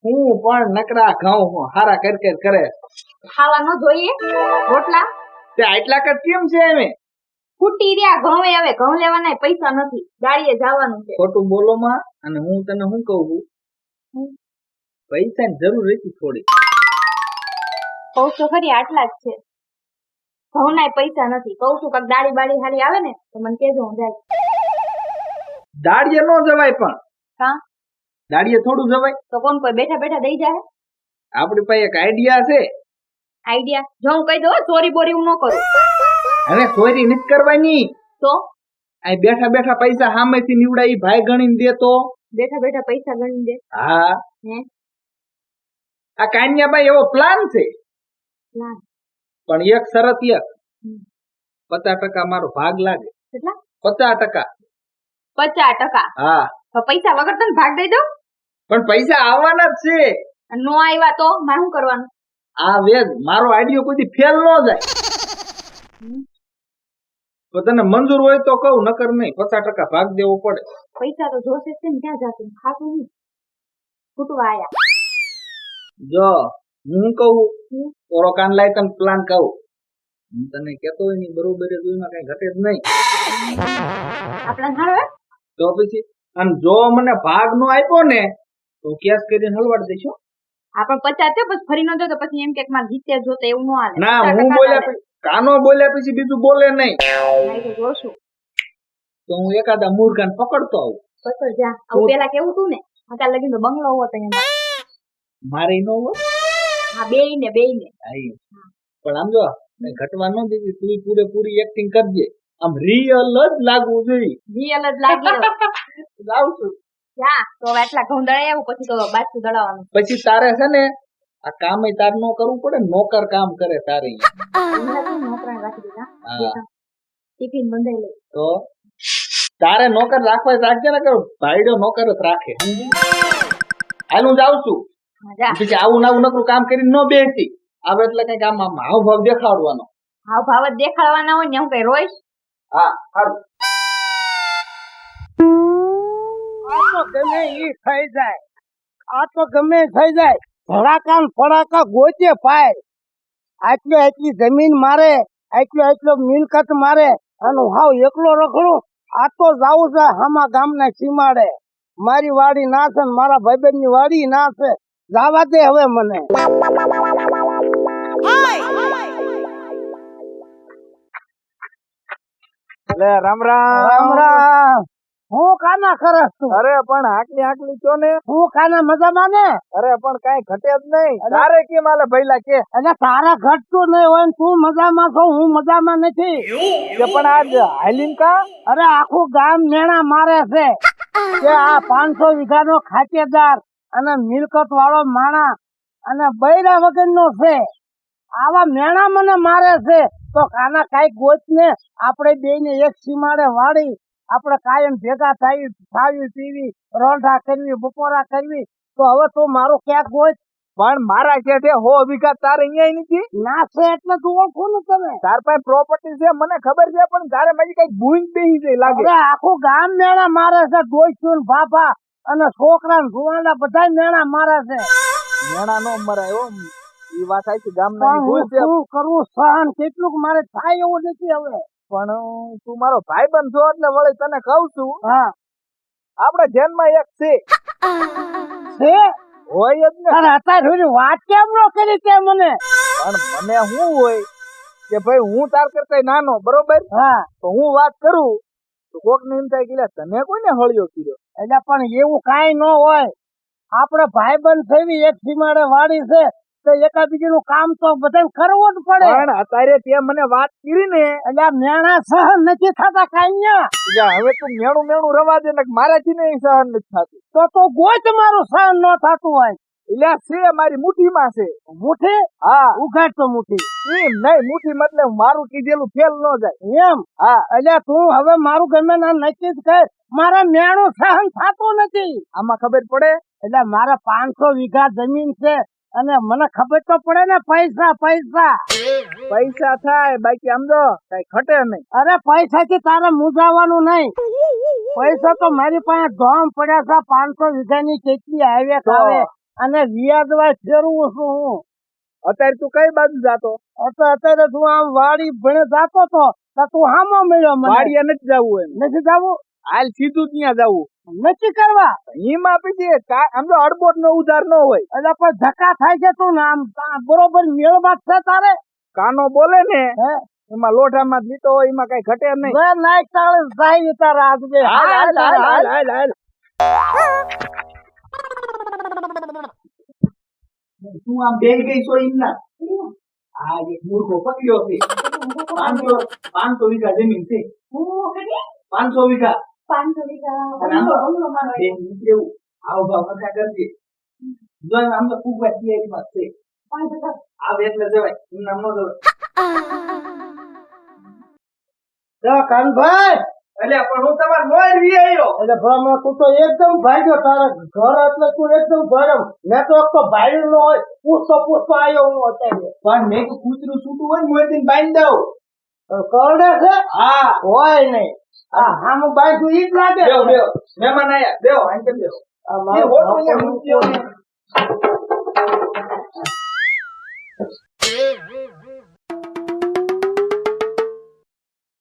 હું પણ નકરા ઘઉં હારા કર કરે ખાવા ન જોઈએ રોટલા તે આટલા કર કેમ છે એમે ફૂટી રહ્યા ઘઉં હવે ઘઉં લેવાના પૈસા નથી ગાડીએ જવાનું છે ખોટું બોલો માં અને હું તને શું કહું છું પૈસાની જરૂર હતી થોડી કહું તો ખરી આટલા જ છે ઘઉં ના પૈસા નથી કહું છું કાક દાડી બાડી હારી આવે ને તો મને કેજો હું જાય દાડીએ નો જવાય પણ હા દાડીએ થોડું જવાય તો કોણ કોઈ બેઠા બેઠા દઈ જાય આપણી પાસે એક આઈડિયા છે આઈડિયા જો હું કહી દઉં ચોરી બોરી હું ન કરું હવે ચોરી નથી કરવાની તો આ બેઠા બેઠા પૈસા સામેથી નીવડાઈ ભાઈ ગણીને દે તો બેઠા બેઠા પૈસા ગણી દે હા હે આ કાન્યાભાઈ એવો પ્લાન છે પ્લાન પણ એક શરત એક 50% મારો ભાગ લાગે કેટલા 50% 50% હા તો પૈસા વગર તને ભાગ દઈ દઉં પણ પૈસા આવવાના જ છે અને નો આવ્યા તો મારે શું કરવાનું આ વેજ મારો આઈડિયો કોઈ ફેલ ન જાય તો તને મંજૂર હોય તો કહું નકર નહીં 50% ભાગ દેવો પડે પૈસા તો જોશે જ ને ક્યાં જાતું ખાતું નહીં ખૂટવા આયા જો હું કહું ઓરો કાન લાય તને પ્લાન કહું હું તને કેતો હોય ની બરોબર જ એમાં કઈ ઘટે જ નહીં આપણા હારો તો પછી અને જો મને ભાગ નો આપ્યો ને તો કેસ કરીને હલવાડ દઈશું આપણ 50 છે બસ ફરી ન દો તો પછી એમ કે મારે જીતે જોતે એવું ન હાલે ના હું બોલ્યા પછી કાનો બોલ્યા પછી બીજું બોલે નહીં નહીં તો જોશું તો હું એકાદા મૂર્ખાને પકડતો આવું બસ જા આવું પેલા કેવું તું ને અત્યાર લગીને તો બંગલો હોત અહીંયા મારે નો હોય હા બેયને પણ આમ જો ઘટવા ન દીધી તું પૂરેપૂરી એક્ટિંગ કરજે આમ રિયલ જ લાગવું જોઈએ રિયલ જ લાગી લાવ છું જા તો હવે આટલા ઘઉં દળાય આવું પછી તો બાજુ દળાવવાનું પછી તારે છે ને આ કામ તાર નો કરવું પડે નોકર કામ કરે તારે નોકરાને રાખી દીધા ટિફિન બંધાઈ લે તો તારે નોકર રાખવા રાખજે ને કે ભાઈડો નોકર જ રાખે હાલ હું જાઉં છું પછી આવું નવું નકરું કામ કરીને ન બેસતી આવે એટલે કઈક આમ હાવ ભાવ દેખાડવાનો હાવ ભાવ જ દેખાડવાના હોય ને હું કઈ રોઈશ હા સારું ગમે ઈ થઈ જાય આ તો ગમે થઈ જાય ધડાકા ફડાકા ગોચે પાય આટલી જમીન મારે આટલો મિલકત મારે અને હાવ એકલો રખડું આ તો જાવું છે હામા ગામના સીમાડે મારી વાડી ના છે ને મારા ભાઈબંધ ની વાડી ના છે જાવા દે હવે મને રામ રામ રામ રામ હું કાના કરસ તું અરે પણ આટલી છો ને હું કાના મજામાં ને અરે પણ કઈ ઘટે જ નહીં તારે કેમ આલે ભઈલા કે એટલે તારા ઘટતું નહીં હોય ને તું મજામાં છો હું મજામાં નથી કે પણ આજ હાલીન કા અરે આખું ગામ મેણા મારે છે કે આ 500 વીઘાનો ખાતેદાર અને મિલકત વાળો માણા અને બૈરા વગરનો છે આવા મેણા મને મારે છે તો કાના કાંઈક ગોચ ને આપણે બેને એક સીમાડે વાળી આપણે કાયમ ભેગા થાવી પીવી રોંઢા કરવી બપોરા કરવી તો હવે તું મારું ક્યાંક ગોચ પણ મારા શેઠે 100 વીઘા તારે અહીંયા નથી ના છે એટલે તું ઓળખું ને તમે તાર પાસે પ્રોપર્ટી છે મને ખબર છે પણ તારે મારી કઈક ભૂંજ બેહી જાય લાગે અરે આખું ગામ મેણા મારે છે ડોસ્યું ને બાપા અને છોકરા ને જુવાના બધા મેણા મારે છે મેણા નો મરાય હો ઈ વાત આઈ ગામના ની ભૂલ છે શું કરવું સહન કેટલું મારે થાય એવું નથી હવે પણ તું મારો ભાઈબંધ છો એટલે વળી તને કહું છું હા આપડે ધ્યાનમાં એક છે છે હોય જ ને અને અત્યારે સુધી વાત કેમ નો કરી તે મને પણ મને શું હોય કે ભાઈ હું તાર કરતા નાનો બરોબર હા તો હું વાત કરું તો કોક ને એમ થાય કે તને કોઈને હળિયો કર્યો એટલે પણ એવું કાંઈ ન હોય આપણે ભાઈબંધ થવી એક સીમાડે વાડી છે તો એકાબીજીનું કામ તો બધાને કરવું જ પડે પણ અત્યારે તે મને વાત કરી ને એટલે આ મેણા સહન નથી થતા કાંઈ હવે તું મેણું રવા દે ને મારાથી ને સહન નથી થતું તો ગોચ મારું સહન ન થતું હોય એટલે છે મારી મુઠ્ઠીમાં છે મુઠ્ઠી હા ઉઘાડ તો મુઠ્ઠી એમ નહીં મુઠ્ઠી મતલબ મારું કીધેલું ફેલ ન જાય એમ હા એટલે તું હવે મારું ગમે ના નક્કી જ કર મારા મેણું સહન થતું નથી આમાં ખબર પડે એટલે મારે 500 વીઘા જમીન છે અને મને ખબર તો પડે ને પૈસા પૈસા પૈસા થાય બાકી આમ જો કઈ ઘટે નહીં. અરે પૈસા થી તારે મૂંઝાવાનું નહીં. પૈસા તો મારી પાસે ધોમ પડ્યા છે 500 વીઘાની કેટલી હાઈવે તો? આવે અને વ્યાજવાય ફેરવું છું હું. અત્યારે તું કઈ બાજુ જાતો? અત્યારે તું આમ વાડી ભણે જાતો તો તું હામો મળ્યો મને. વાડીએ નથી જવું એમ. નથી જવું હાલ સીધું ત્યાં જવું. નથી કરવા હિમ આપી દે આમ તો અડબોટ નો ઉધાર ન હોય. એટલે પણ ધક્કા થાય છે તું ને આમ બરોબર મેળ વાત છે તારે. કાનો બોલે ને હે એમાં લોઢામાં લીધો હોય એમાં કઈ ઘટે નહીં. વે નાઈક તાળે જાય તારા હાથ બે. હાલ હાલ હાલ હાલ હાલ હાલ. તું આમ બેહી ગઈ છો એમ ના. આ એક મૂર્ખો પકડ્યો છે. 500 વીઘા જમીન છે. 500 વીઘા. 500 વીઘા અને આમ તો બેન નીકળેવું આવ ભાવ નકા કરજે. જો આમ તો ખૂબ વાત માં છે. આ એટલે જવાય એમ નામ ન જવાય. કાનભાઈ એટલે પણ હું તમાર મોર વી આવ્યો. એટલે ભલા તું તો એકદમ ભાગ્યો. તારા ઘર એટલે તું એકદમ ભરમ. મેં તો એક તો ભાઈ નો હોય પૂછતો આવ્યો હું અત્યારે. પણ મેં તો કૂતરું છૂટું હોય ને મોરથી બાંધી દઉં. કરડે છે હા હોય નહીં. હા હા હું બાઈ તું ઈ જ લાગે. બેહો બેહો મહેમાન આયા બેહો અહીં કેમ બેહો. આ એ મારો ઓટો અહીંયા મૂક્યો ને.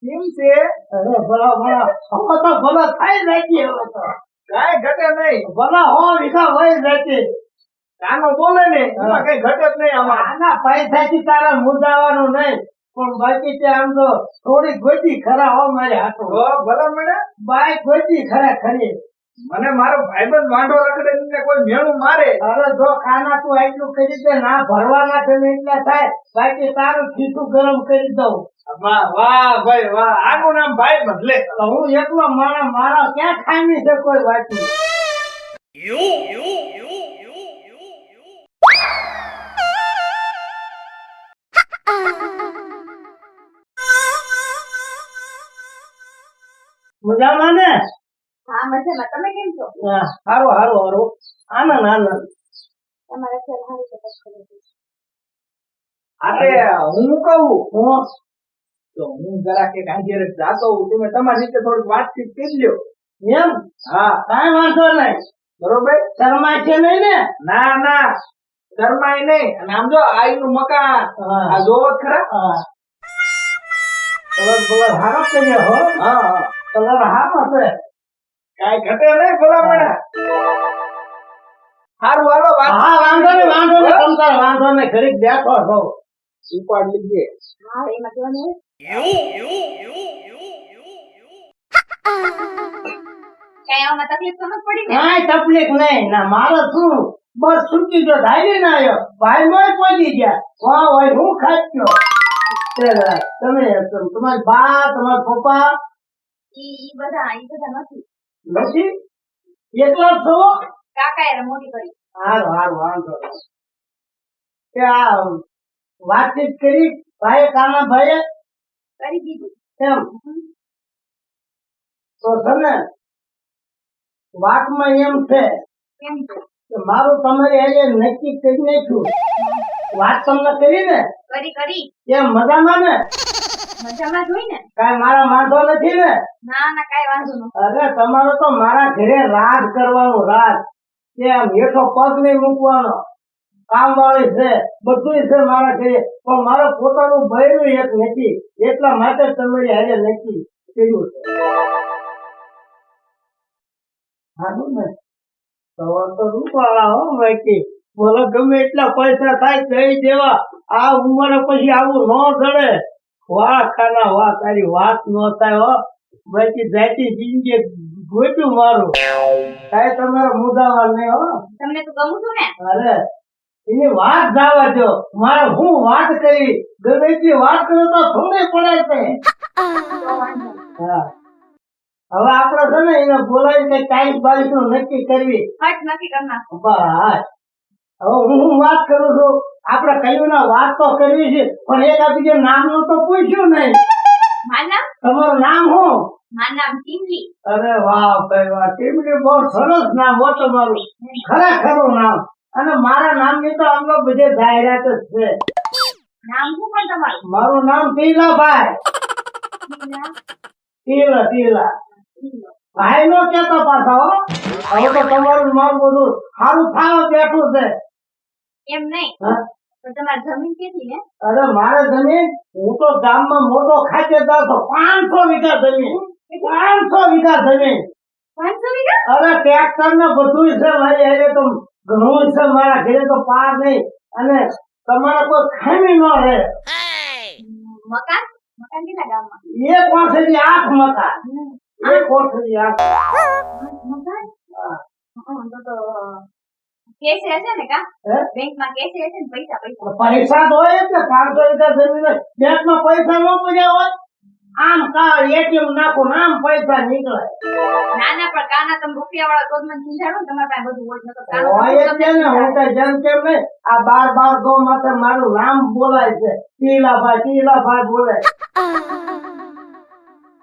કેમ છે? અરે ભલા ભલા હવે તો ભલા થાય રાખીએ. હવે તો કાંઈ ઘટે નહીં. ભલા હો વીઘા હોય રાખીએ. કાનો બોલે ને એમાં કઈ ઘટે જ નહીં આમાં. આના પૈસાથી તારા મુંજાવાનું નહીં. પણ બાકી તે આમ તો થોડી ગોતી ખરા હો મારે હાથો. હો ભલા મને બાઈ ગોતી ખરા ખરી. મને મારો ભાઈબંધ વાંઢો રખડે ને કોઈ મેણું મારે. હવે જો ખાના તું આટલું કરી દે ના ભરવાના તમે એટલા થાય. બાકી તારું ખીચું ગરમ કરી દઉં. વાહ વાહ ભાઈ વાહ આનું નામ ભાઈબંધ લે. તો હું એકલો મારા ક્યાં ખામી છે કોઈ વાત નહીં. મજામાં ને? હા મજામાં. તમે કેમ છો? હા, હારું હારું હારું. આનંદ આનંદ. તમારા ઘર હારી છે પછી. આતે હું કહું હું તો હું જરાક એક હાજર જાતો હોઉં. તમે તમારી રીતે થોડીક વાતચીત કરી લ્યો. એમ હા કાંઈ વાંધો નહીં. બરોબર. શરમાય છે નહીં ને? ના ના શરમાય નહીં. અને આમ જો આઈનું મકાન હા. આ જોવો જ ખરા. હા. કલર હારો કર્યો હો. હા હા કલર હારો છે. કાંઈ ઘટે નહીં ભલા મને. સારું હાલો વાત. હા વાંધો નહીં વાંધો નહીં. તમ તાર વાંધો નહીં. ઘડીક બેઠો છો. ઉપાડ લીજે. હા એમાં કેવાનું હોય? કઈ આમાં તકલીફ સમજ પડી ને? કાંઈ તકલીફ નહીં. ના મારે શું બસ છૂટી ગયો ધારી ના આવ્યો. ભાઈ મોય પહોંચી ગયા. વાહ ભાઈ હું ખાચ્યો. તમે તમારી બા તમારા પપ્પા ઈ બધા નથી. નથી એકલા છો? કાકા એ મોટી કરી. હારું હારું વાંધો નહીં. કે આ વાતચીત કરી ભાઈ કાના ભાઈએ કરી દીધું. એમ તો છે ને વાતમાં એમ છે કેમ છે? કે મારું તમારી હારે નક્કી કરી નાખ્યું. વાત તમને કરી ને કરી કેમ મજામાં ને? મજામાં જોઈ ને? કાંઈ મારા વાંધો નથી ને? ના ના કઈ વાંધો નથી. અરે તમારો તો મારા ઘરે રાજ કરવાનું રાજ. કે આમ હેઠો પગ નહીં મૂકવાનો. કામ વાળી છે બધું છે મારા ઘરે. પણ મારો પોતાનું બૈરું એક નથી. એટલા માટે તમારી હારે નક્કી કર્યું છે. સારું ને તો રૂપાળા હો બાકી બોલો ગમે એટલા પૈસા થાય દઈ દેવા. આ ઉંમરે પછી આવું ન જડે. વાહ ખાના વાહ તારી વાત ન થાય હો. બાકી જાતી જિંદગી ગોત્યું મારું. કાંઈ તમારે મુદાવા નહીં હો. તમને તો ગમું છું ને? અરે એની વાત જવા દો. મારે હું વાત કરી ગમે એટલી વાત કરો તો થોડી પડે છે. તો વાંધો નહીં. હા હવે આપડે છે ને એને બોલાવી કઈ તારીખ બારીખ નું નક્કી કરવી. હટ નથી કરનાર. બસ હવે હું વાત કરું છું. આપડે કયું ના વાત તો કરવી છે પણ એક બીજે નામ નું તો પૂછ્યું નહીં. મારું નામ? તમારું નામ શું? મારું નામ ટીમલી. અરે વાહ ભાઈ વાહ. ટીમલી બહુ સરસ નામ હો તમારું. ખરેખરું નામ. અને મારા નામની તો આમ તો બધે જાહેરાત જ છે. નામ શું પણ તમારું? મારું નામ ટીલાભાઈ. ટીલા ભાઈ નો કેતો પાછા હો. હવે તો તમારું નામ બધું સારું થાવ બેઠું છે. એમ નહીં, હા? તો તમારી જમીન કેટલી હે? અરે મારે જમીન, હું તો ગામમાં મોટો ખાતેદાર તો 500 વીઘા જમીન. 500 વીઘા જમીન. 500 વીઘા? અરે ટ્રેક્ટર ને બધું છે મારી હારે તો ઘણું છે. મારા ઘરે તો પાર નહીં અને તમારે કોઈ ખામી ન રહે. મકાન મકાન કેટલા ગામમાં? એક કોઠડી 8 મકાન. એક કોઠડી 8. મકાન? તો કેસ હશે ને કા? હે? બેંકમાં કેસ હશે ને પૈસા પૈસા. પૈસા તો હોય જ ને. 500 વીઘા જમીન હોય. બેંકમાં પૈસા ન પડ્યા હોય. આમ કા એટીએમ નાખો ને આમ પૈસા નીકળે. નાના પણ કાના તમે રૂપિયા વાળા તો જ મને સમજાડો ને તમારી પાસે બધું હોય નકર કાનો હોય જ તમને છે ને. હું કઈ જેમ કેમ નહીં. આ 12 ગો માથે મારું નામ બોલાય છે. ટીલાભાઈ બોલાય.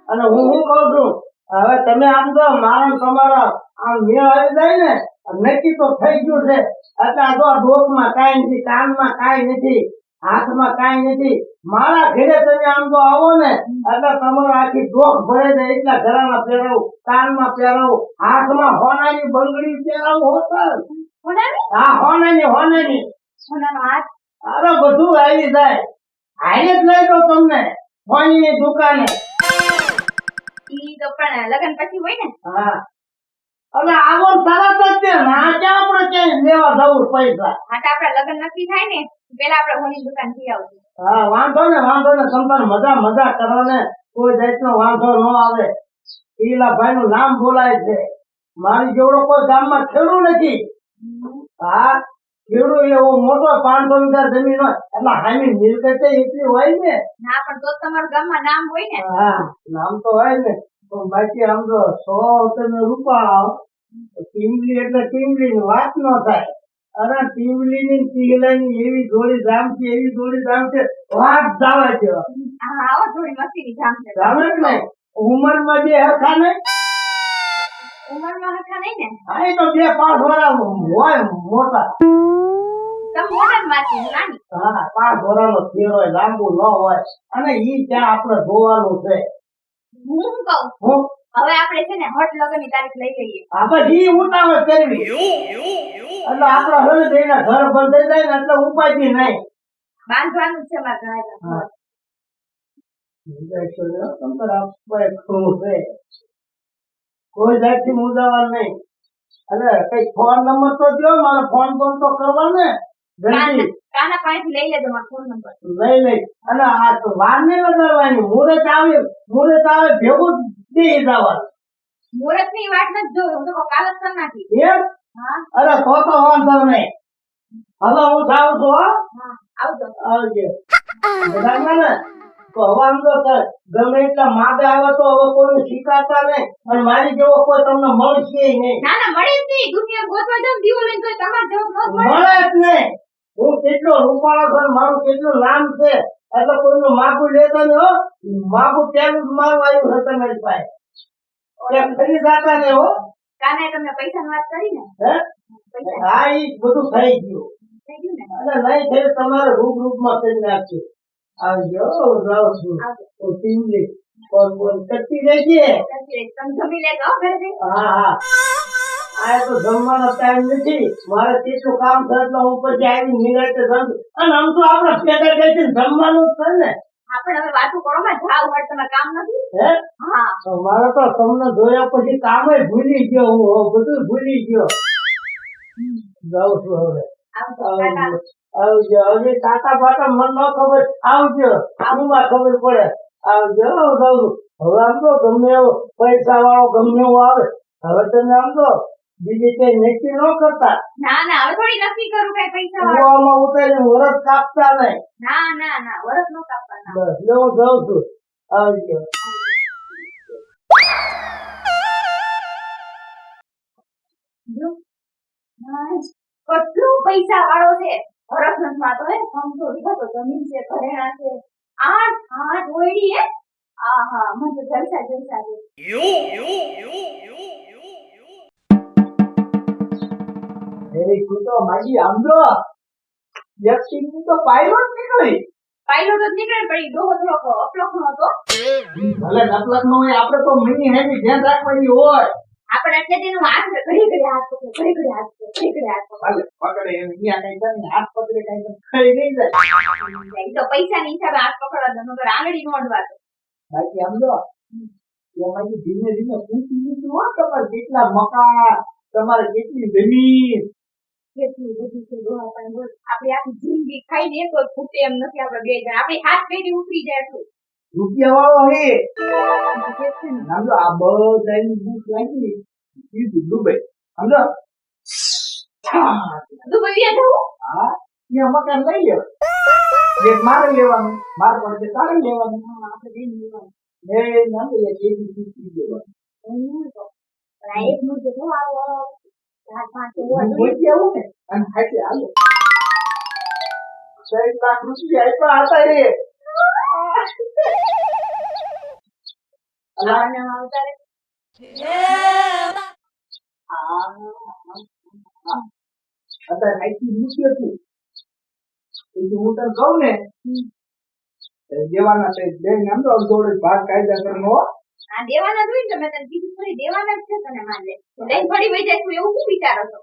અને હું શું કહું છું, હવે તમે આમ તો મારા ને તમારા આમ મેળ આવી જાય ને, નક્કી તો થઈ ગયું છે. એટલે આ જો ડોકમાં કાંઈ નથી, કાનમાં કાંઈ નથી, હાથમાં કાંઈ નથી. મારા ઘરે તમે આમ તો આવો ને એટલે તમારો આખી ડોક ભરે જાય. એટલા ઘરાના પહેરાવું, કાનમાં પહેરાવું, હાથમાં હોનાની બંગડી પહેરાવું હોતા. કોનાની? હા, હોનાની. સોનાનો હાથ? અરે બધું આવી જાય. હારે જ લઈ દો તમને હોનીની દુકાને. ઈ તો પણ લગન પછી હોય ને? હા, હવે આવો તરત જ છે. ના ક્યાં આપણે ક્યાંય લેવા જવું પૈસા. હા તો આપડા લગન નક્કી થાય ને પેલા આપણે હોની દુકાન થી આવશું. હા, વાંધો ને. તમારે મજા કરો ને. કોઈ જાતનો વાંધો ન આવે. ઈલાભાઈ નું નામ બોલાય છે. મારી જેવડો કોઈ ગામમાં ખેડૂ નથી. હા, ખેડૂ એવો મોટો 500 વીઘા જમીન હોય એટલે હાની મિલકત એટલી હોય ને. ના પણ તો તમારા ગામમાં નામ હોય ને. હા, નામ તો હોય ને. પણ બાકી આમ તો 100 તમે રૂપાળા ટીમલી એટલે ટીમલી ની વાત ન થાય. અરે ટીમલી ની ટીલાની એવી જોડી જામ છે વાત જવા દો. હા આવો થોડી મસ્તીની જામ છે. જામે જ નહીં. ઉંમરમાં બે હરખા નહીં. ઉંમરમાં હરખા નહીં ને? હા, એ તો 2-5 વર્ષ હોય મોટા. તમે મોટા માંથી નાની. હા, 5 વર્ષનો ફેર હોય, લાંબુ ન હોય. અને ઈ ત્યાં આપણે જોવાનું છે. હું શું કહું, હું હવે આપણે છે ને હટ લગન ની તારીખ લઈ લઈએ. આપણે ઈ ઉતાવળ કરવી એટલે આપણા હવે એના ઘર બંધ થઈ જાય ને એટલે ઉપાધિ નહીં. બાંધવાનું જ છે મારા ઘણા. કોઈ જાતથી મુદ્દાવાળ નહીં. એટલે કઈ ફોન નંબર તો દો, મારે ફોન તો કરવા ને જલ્દી. કાના પાસેથી લઈ લેજો મારો ફોન નંબર. લઈ અને આ તો વાર નહીં લગાડવાની. મુહૂર્ત આવે ભેગું દે જવાનું. મુહૂર્ત ની વાત નથી જોઈ, હું તો કાલ જ કરી નાખી. એમ? હા અરે તો વાંધો નહીં. હવે હું જાઉં છું. હા, હા આવજો. આવજે. બરાબર ને? તો હવે આમ તો ગમે એટલા માદે આવે તો હવે કોઈને શીખાતા નહીં. અને મારી જેવો કોઈ તમને મળશે નહીં. ના ના મળે જ નહીં. દુનિયા ગોતવા જાવ દીવો લઈને તો તમારે જેવો ન મળે. મળે જ નહીં. હું કેટલો રૂપાળો છું, મારું કેટલું નામ છે એટલે કોઈનું માગું લેતા નહીં હો. માગું પેલું જ મારું આવ્યું છે તમારી પાસે. એમ કરી જાતા ને હો. કાનાએ તમને પૈસાની વાત કરી ને? હે? પૈસા હા, ઈ બધું થઈ ગયું. થઈ ગયું ને? અને નહીં થઈ તમારે રૂપમાં કરી નાખશું. આવજો. જાઉં છું. હું ટીમલી ફોન કરતી રહેજે. તમે જમી લેજો હો ઘરે જઈને. હા. આ તો જમવાનો ટાઈમ નથી. મારે કેટલું કામ છે એટલે હું પછી આવી નિરાંતે જમું. અને આમ તો આપણે ભેગા બેસીને જમવાનું જ છે ને. આપણે હવે વાતું કરો માં જાવ હોય તમારે કામ નથી. હે? હા તો મારે તો તમને જોયા પછી કામે ભૂલી ગયો. હું બધું ભૂલી ગયો. જાઉં છું હવે. આવજો કાકા. આવજો. હવે કાકા બાકા મને ન ખબર. આવજો. આમાં ખબર પડે. આવજો. જાઉં. હવે આમ તો ગમે એવો પૈસા વાળો ગમે એવો આવે. હવે તમે આમ તો બીજી કઈ નક્કી ન કરતા. ના ના હવે થોડી નક્કી કરું કઈ પૈસા વાળું. કુવામાં ઉતારીને વરસ કાપતા નહીં. ના ના ના વરસ નો કાપવાના. બસ એટલે હું જાઉં છું. આવજો. જો. નાઈસ. કેટલું પૈસા વાળો છે. હરખમાં તો હે 500 વીઘા તો જમીન છે, ઘરેણા છે, 8 ઓયડી હે. આહા મને તો જલસા છે. એ તું તો માજી આમ જો વ્યક્તિની તો પાયલોટ નીકળી. પાયલોટ જ નીકળે પણ ઈ ડોહો થોડોક અપલખનો હતો. ભલે નકલક નો હોય આપણે તો મિની હેવી ધ્યાન રાખવાની હોય. આપણે એટલે તેનું હાથ ઘડી હાથ પકડે, ઘડી હાથ પકડે, ઘડી હાથ પકડે. ભલે પકડે એમ અહીંયા કઈ કરે ને હાથ પકડે કઈ તો ખાઈ નહીં જાય. ઈ તો પૈસાની હિસાબે હાથ પકડવા દો નકર આંગળી નો અડવા દો. બાકી આમ જો એમાંથી ધીમે ધીમે પૂછી લીધું હોય તમારે કેટલા મકાન, તમારે કેટલી જમીન. કેટલી બધી છે ડોહા પણ બોલ. આપણી આખી જિંદગી ખાઈ ને તો ખૂટે એમ નથી આપણે બે જણ. આપણી હાથ પેઢી ઉતરી જાય એટલું. રૂપિયા વાળો હે છે ને. સમજો આ બધાની બુક લાગી સીધું દુબઈ સમજો. દુબઈ વ્યા જવું? હા ત્યાં મકાન લઈ લેવા. એક મારે લેવાનું, મારે પડે તારે લેવાનું. હા, આપણે બેન લેવાનું. એ નામ લે કેવી સીધી દેવાનું. એવું હોય તો. પણ આ એક નું જે જો આવો 4-5 હોવા હું જોઈએ. બોલી આવું ને અને હાથે હાલો 6 લાખ રૂપિયા આપ્યા હતા રે. અલા આના આવતારે અત્યારે આઈથી મૂક્યો છું એટલે હું તને કહું ને દેવાના છે બેન આમ તો અડધો ભાગ કાયદાસરનો. આ દેવાના જ હોય ને. મેં તને કીધું થોડી દેવાના જ છે તને માનલે. લઈને ફરી વઈ જાય તું એવું શું વિચારો છો?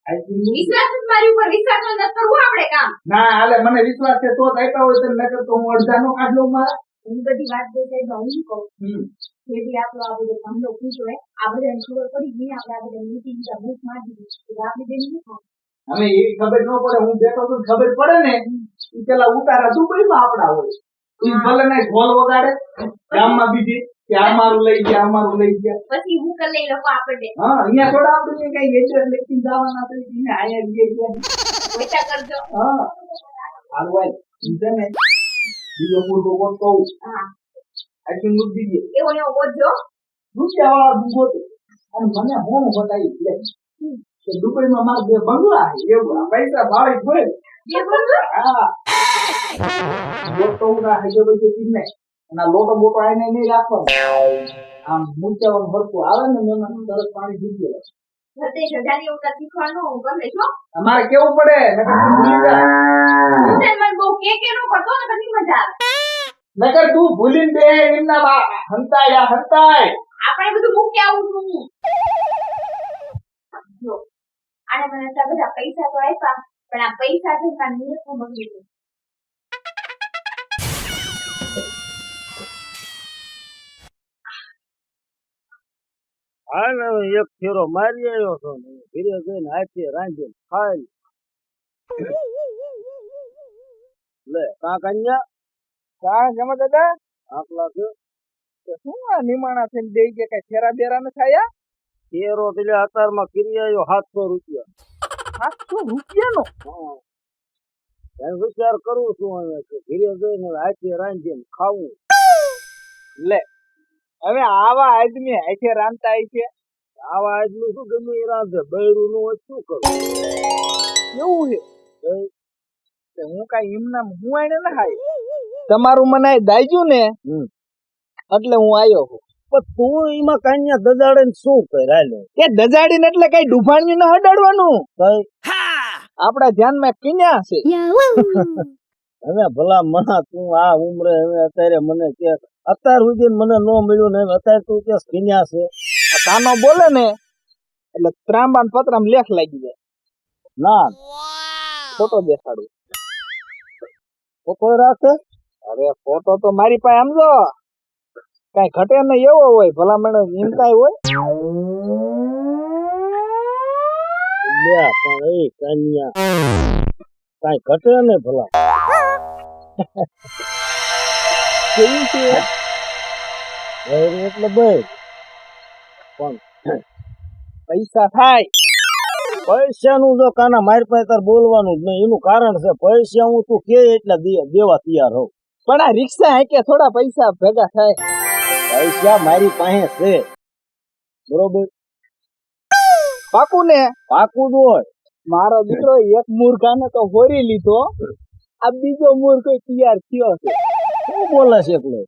આઈથી વિશ્વાસ જ મારી ઉપર વિશ્વાસ ન કરવું આપણે કામ. ના હાલે મને વિશ્વાસ છે તો જ આપ્યા હોય તો નકર તો હું અડધાનો કાઢ લઉં મારા. હું બધી વાત જે છે હું કહું. જેથી આપણો આ બધો ધંધો પૂછો આ બધાને ખબર પડી ગઈ આપણે આ બધા મીટિંગ બુક મારી દીધી આપણે બેન શું ખાવ? અમે એ ખબર ન પડે હું બેઠો છું ખબર પડે ને એ પેલા ઉતારા દુબઈમાં આપડા હોય ઈ ભલે નહીં ઢોલ વગાડે ગામમાં બીજી કે આ મારું લઈ ગયા આ મારું લઈ ગયા. પછી હું કરી લઈ લોકો આપણે હા અહીંયા થોડા આપણે કઈ એડ્રેસ લખીને જવાના તો એને આયા લઈ ગયા. ઓછા કરજો. હા હાલ ભાઈ સમજે ને બીજો મુર્ગો ગોતતો હોઉં હા આટલી મૂક દીધી એવો એવો બોલજો. રૂપિયા વાળા ગોતો અને મને હોમ બતાવી દે કે દુબઈમાં મારા 2 બંગલા છે એવું આ પૈસા ભાડે જોઈ. બે બોલજો. હા ગોતો ના હજો બધી પીને અને આ લોટો બોટો આઈને નહીં રાખવાનો. આમ મૂંચાવાનું ભરતું આવે ને મેં તરત પાણી પી ગયો. ઘરે સજાની ઉતા શીખવાનું હું કરી લઈશ હો. અમારે કેવું પડે નકર તું ભૂલી જા. ઉતે મને બહુ કે નો કરતો ને પછી મજા આવે. નકર તું ભૂલીને બે એમના બા હંતાય આપણે બધું મૂકી આવું છું. જો આને મને એટલા બધા પૈસા તો આપ્યા પણ આ પૈસા છે ને નિયત નું બગડી ગયું. હાલ હવે એક ફેરો મારી આવ્યો છો ને ઘરે જઈને હાથે રાંધીને ખાઈ લે કા કન્યા કા જમા દાદા આટલા છે શું આ નિમાણા થઈને દઈ ગયા કઈ ફેરા બેરા ન ખાયા. ફેરો પેલે અતારમાં કરી આવ્યો 700 રૂપિયા. 700 રૂપિયાનો હા એમ વિચાર કરું છું હવે કે ઘરે જઈને હાથે રાંધીને ખાવું. લે હવે આવા આદમી હાથે રાંધતા હોય છે આવા આદમી શું ગમે એ રાંધે બૈરું નું હોય શું કરું એવું છે હું કઈ એમના હું આઈને ના ખાય તમારું મને દાજ્યું ને એટલે હું આવ્યો છું. પણ તું એમાં કન્યા દજાડે ને શું કરે હાલે એ દજાડીને એટલે કઈ ડુભાણ્યું ન હડાડવાનું કઈ આપડા ધ્યાનમાં કિન્યા છે. હવે ભલા મના તું આ ઉમરે હવે અત્યારે મને કે અત્યાર સુધી મને ન મળ્યું ને અત્યારે તું કે કિન્યા છે કાનો બોલે ને એટલે ત્રાંબા ને પતરામ લેખ લાગી જાય. ના ફોટો દેખાડું ફોટો રાખે. અરે ફોટો તો મારી પાસે આમ જો કઈ ઘટે ને એવો હોય ભલામણ એમ કઈ હોય લે પણ એ કન્યા કઈ ઘટે ને ભલા કેવું છે એટલે ભાઈ પણ પૈસા થાય પૈસાનું જો કાના મારી પાસે તાર બોલવાનું જ નહીં એનું કારણ છે પૈસા હું તું કે એટલા દેવા તૈયાર હોઉં પણ આ રિક્ષા હે કે થોડા પૈસા ભેગા થાય. પૈસા મારી પાસે છે બરોબર પાકું ને પાકું જ હોય. મારો દીકરો એક મૂર્ખાને તો હોરી લીધો આ બીજો મૂર્ખ તૈયાર થયો છે. શું બોલે છે એટલે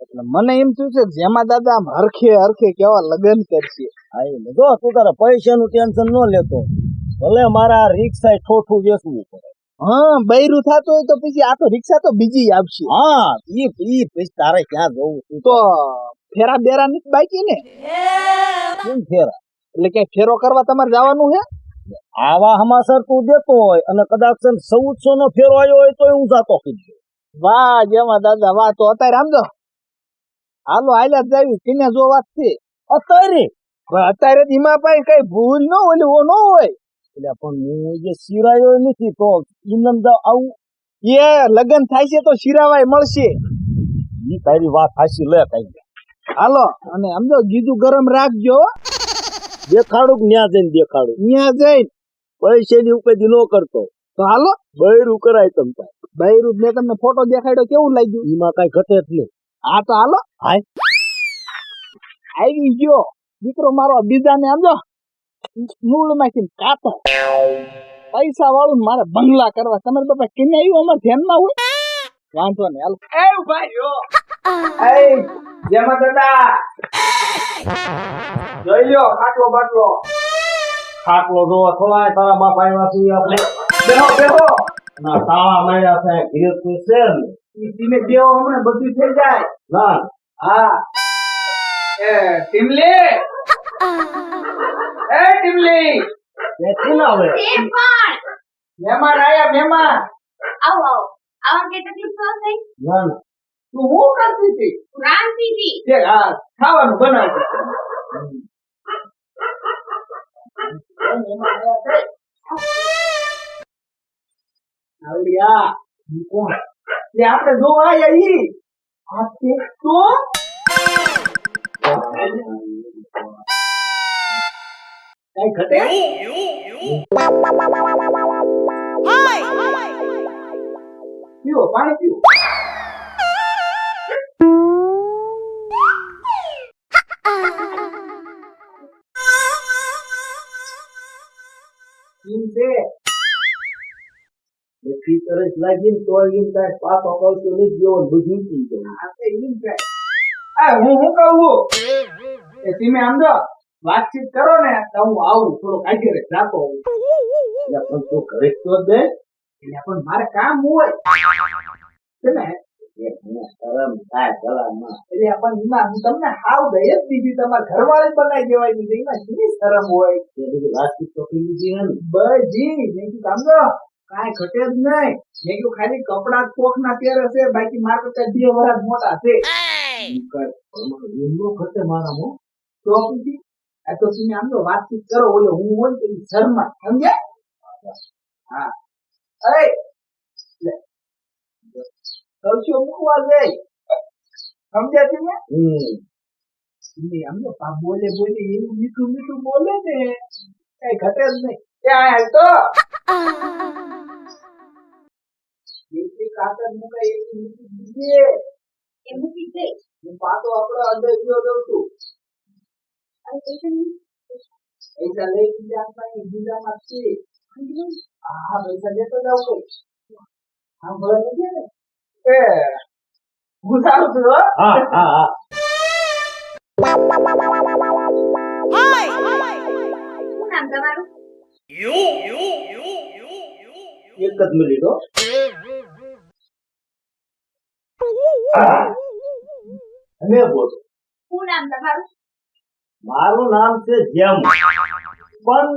એટલે મને એમ થયું છે જેમાં દાદા આમ હરખે હરખે કેવા લગ્ન કરશે. હા જો તું તારા પૈસાનું ટેન્શન ન લેતો ભલે મારા રિક્ષા ઠોઠું વેચવું પડે. હા બૈરું થતું હોય તો પછી આ તો રિક્ષા તો બીજી આવશે. હા ઈ પછી તારે ક્યાં જવું તું તો ફેરા બેરા ની બાકી ને કેમ ફેરા? એટલે ક્યાંય ફેરો કરવા તમારે જવાનું છે? આવા હમાસર તું દેતો હોય અને કદાચ 1400 નો ફેરો આવ્યો હોય તો હું જાતો કીધું. વાહ જેમાં દાદા વાહ, તો અત્યારે આમ જો હાલો હાલ્યા જ જાવી કિને જો વાત છે અત્યારે અત્યારે ધીમા પાઈ કઈ ભૂલ ન ઓલી ઓ ન હોય. એટલે પણ હું જે સિરાયો નથી તો ઇનમ આવું એ લગન થાય છે તો શિરાવાય મળશે. ઈ તારી વાત હાસી લે કઈ હાલો અને સમજો ગીજું ગરમ રાખજો હો. દેખાડું કે ન્યા જઈને દેખાડું. અહીંયા જઈને પૈસાની ઉકેદી નો કરતો તો હાલો બૈરું કરાય તમ તાર. બૈરું મેં તમને ફોટો દેખાડ્યો કેવું લાગ્યું? એમાં કઈ ઘટે જ નહીં. હા તો હાલો હાય આવી ગયો દીકરો મારો બીજાને સમજો મૂળ માંથી કાતો પૈસા વાળું મારે બંગલા કરવા. તમારે બાપા કેને આવ્યું અમારે ધ્યાનમાં હોય વાંધો ને હાલો એ ભાઈ જો એ જેમાં દાદા જોઈ લ્યો ખાટલો બાટલો ખાટલો જો થોડા તારા બાપ આવ્યા છે આપણે બેહો બેહો ના તાળા માર્યા છે ઘીરે તું છે ને ઈ ધીમે બેહો હમણાં બધું થઈ જાય. ના હા એ ટીમલી એ ટીમલી બેઠી ના હવે તે પણ મહેમાન આયા મહેમાન. આવો આવો આવા કે તકલીફ તો થઈ ના ના તું હું કરતી હતી? રાંધી હતી તે હા ખાવાનું બનાવતી. આવડિયા ઈ કોણ? તે આપણે જોવા આયા ઈ. આ તે તો કઈ ઘટે? પીવો પાણી પીવો. કેમ છે? બેઠી તરસ લાગી ને તો એમ કાંઈ પાછો કરતો નથી જેવો બધું પી ગયું. આ તો એમ છે. આ હું શું કહું એ તમે આમ જો વાતચીત કરો ને તો હું આવું થોડો કાઢી રે જાતો હોઉં. એટલે પણ તું ઘરે જ તો દે એટલે પણ મારે કામ હોય છે ને એક મને શરમ થાય ગળામાં. એટલે પણ એમાં હું તમને હાવ દઈ જ દીધી. તમારા ઘરવાળી જ બનાવી દેવાય દીધી. એમાં શી શરમ હોય? એ બધી વાતચીત તો કરી લીધી હે ને. બજી મેં કીધું આમ જો કાંઈ ઘટે જ નહીં. મેં કીધું ખાલી કપડા કોક ના પહેરે છે બાકી મારા કરતા 2 વર્ષ મોટા છે. ઈ કાંઈ ઘરમાં એમ નો ઘટે મારામાં. તો પછી આ તો તમે આમ જો વાતચીત કરો ઓલો હું હોય ને તો ઈ શરમા સમજ્યા? હા અરે લે કૌશો મૂકવા જાય સમજ્યા તમે? તમે આમ જો પા બોલે બોલે એવું મીઠું મીઠું બોલે ને કઈ ઘટે જ નહીં. ત્યાં હાલ તો એટલી કાતર મુકાય એટલી મીઠું દીજે. એ મૂકી દે હું પાતો આપણો અંદર ગયો દઉં છું. અને પૈસા નહીં પૈસા લઈ બીજા આપવાની બીજામાં છે. હા પૈસા લેતો જાવ કઈ હા ભલે નથી ને એ હું સારું છું હો. હા હા હા શું નામ તમારું એક જ મિનિટ હો. અને બોલ શું નામ તમારું મારું નામ છે જેમ પણ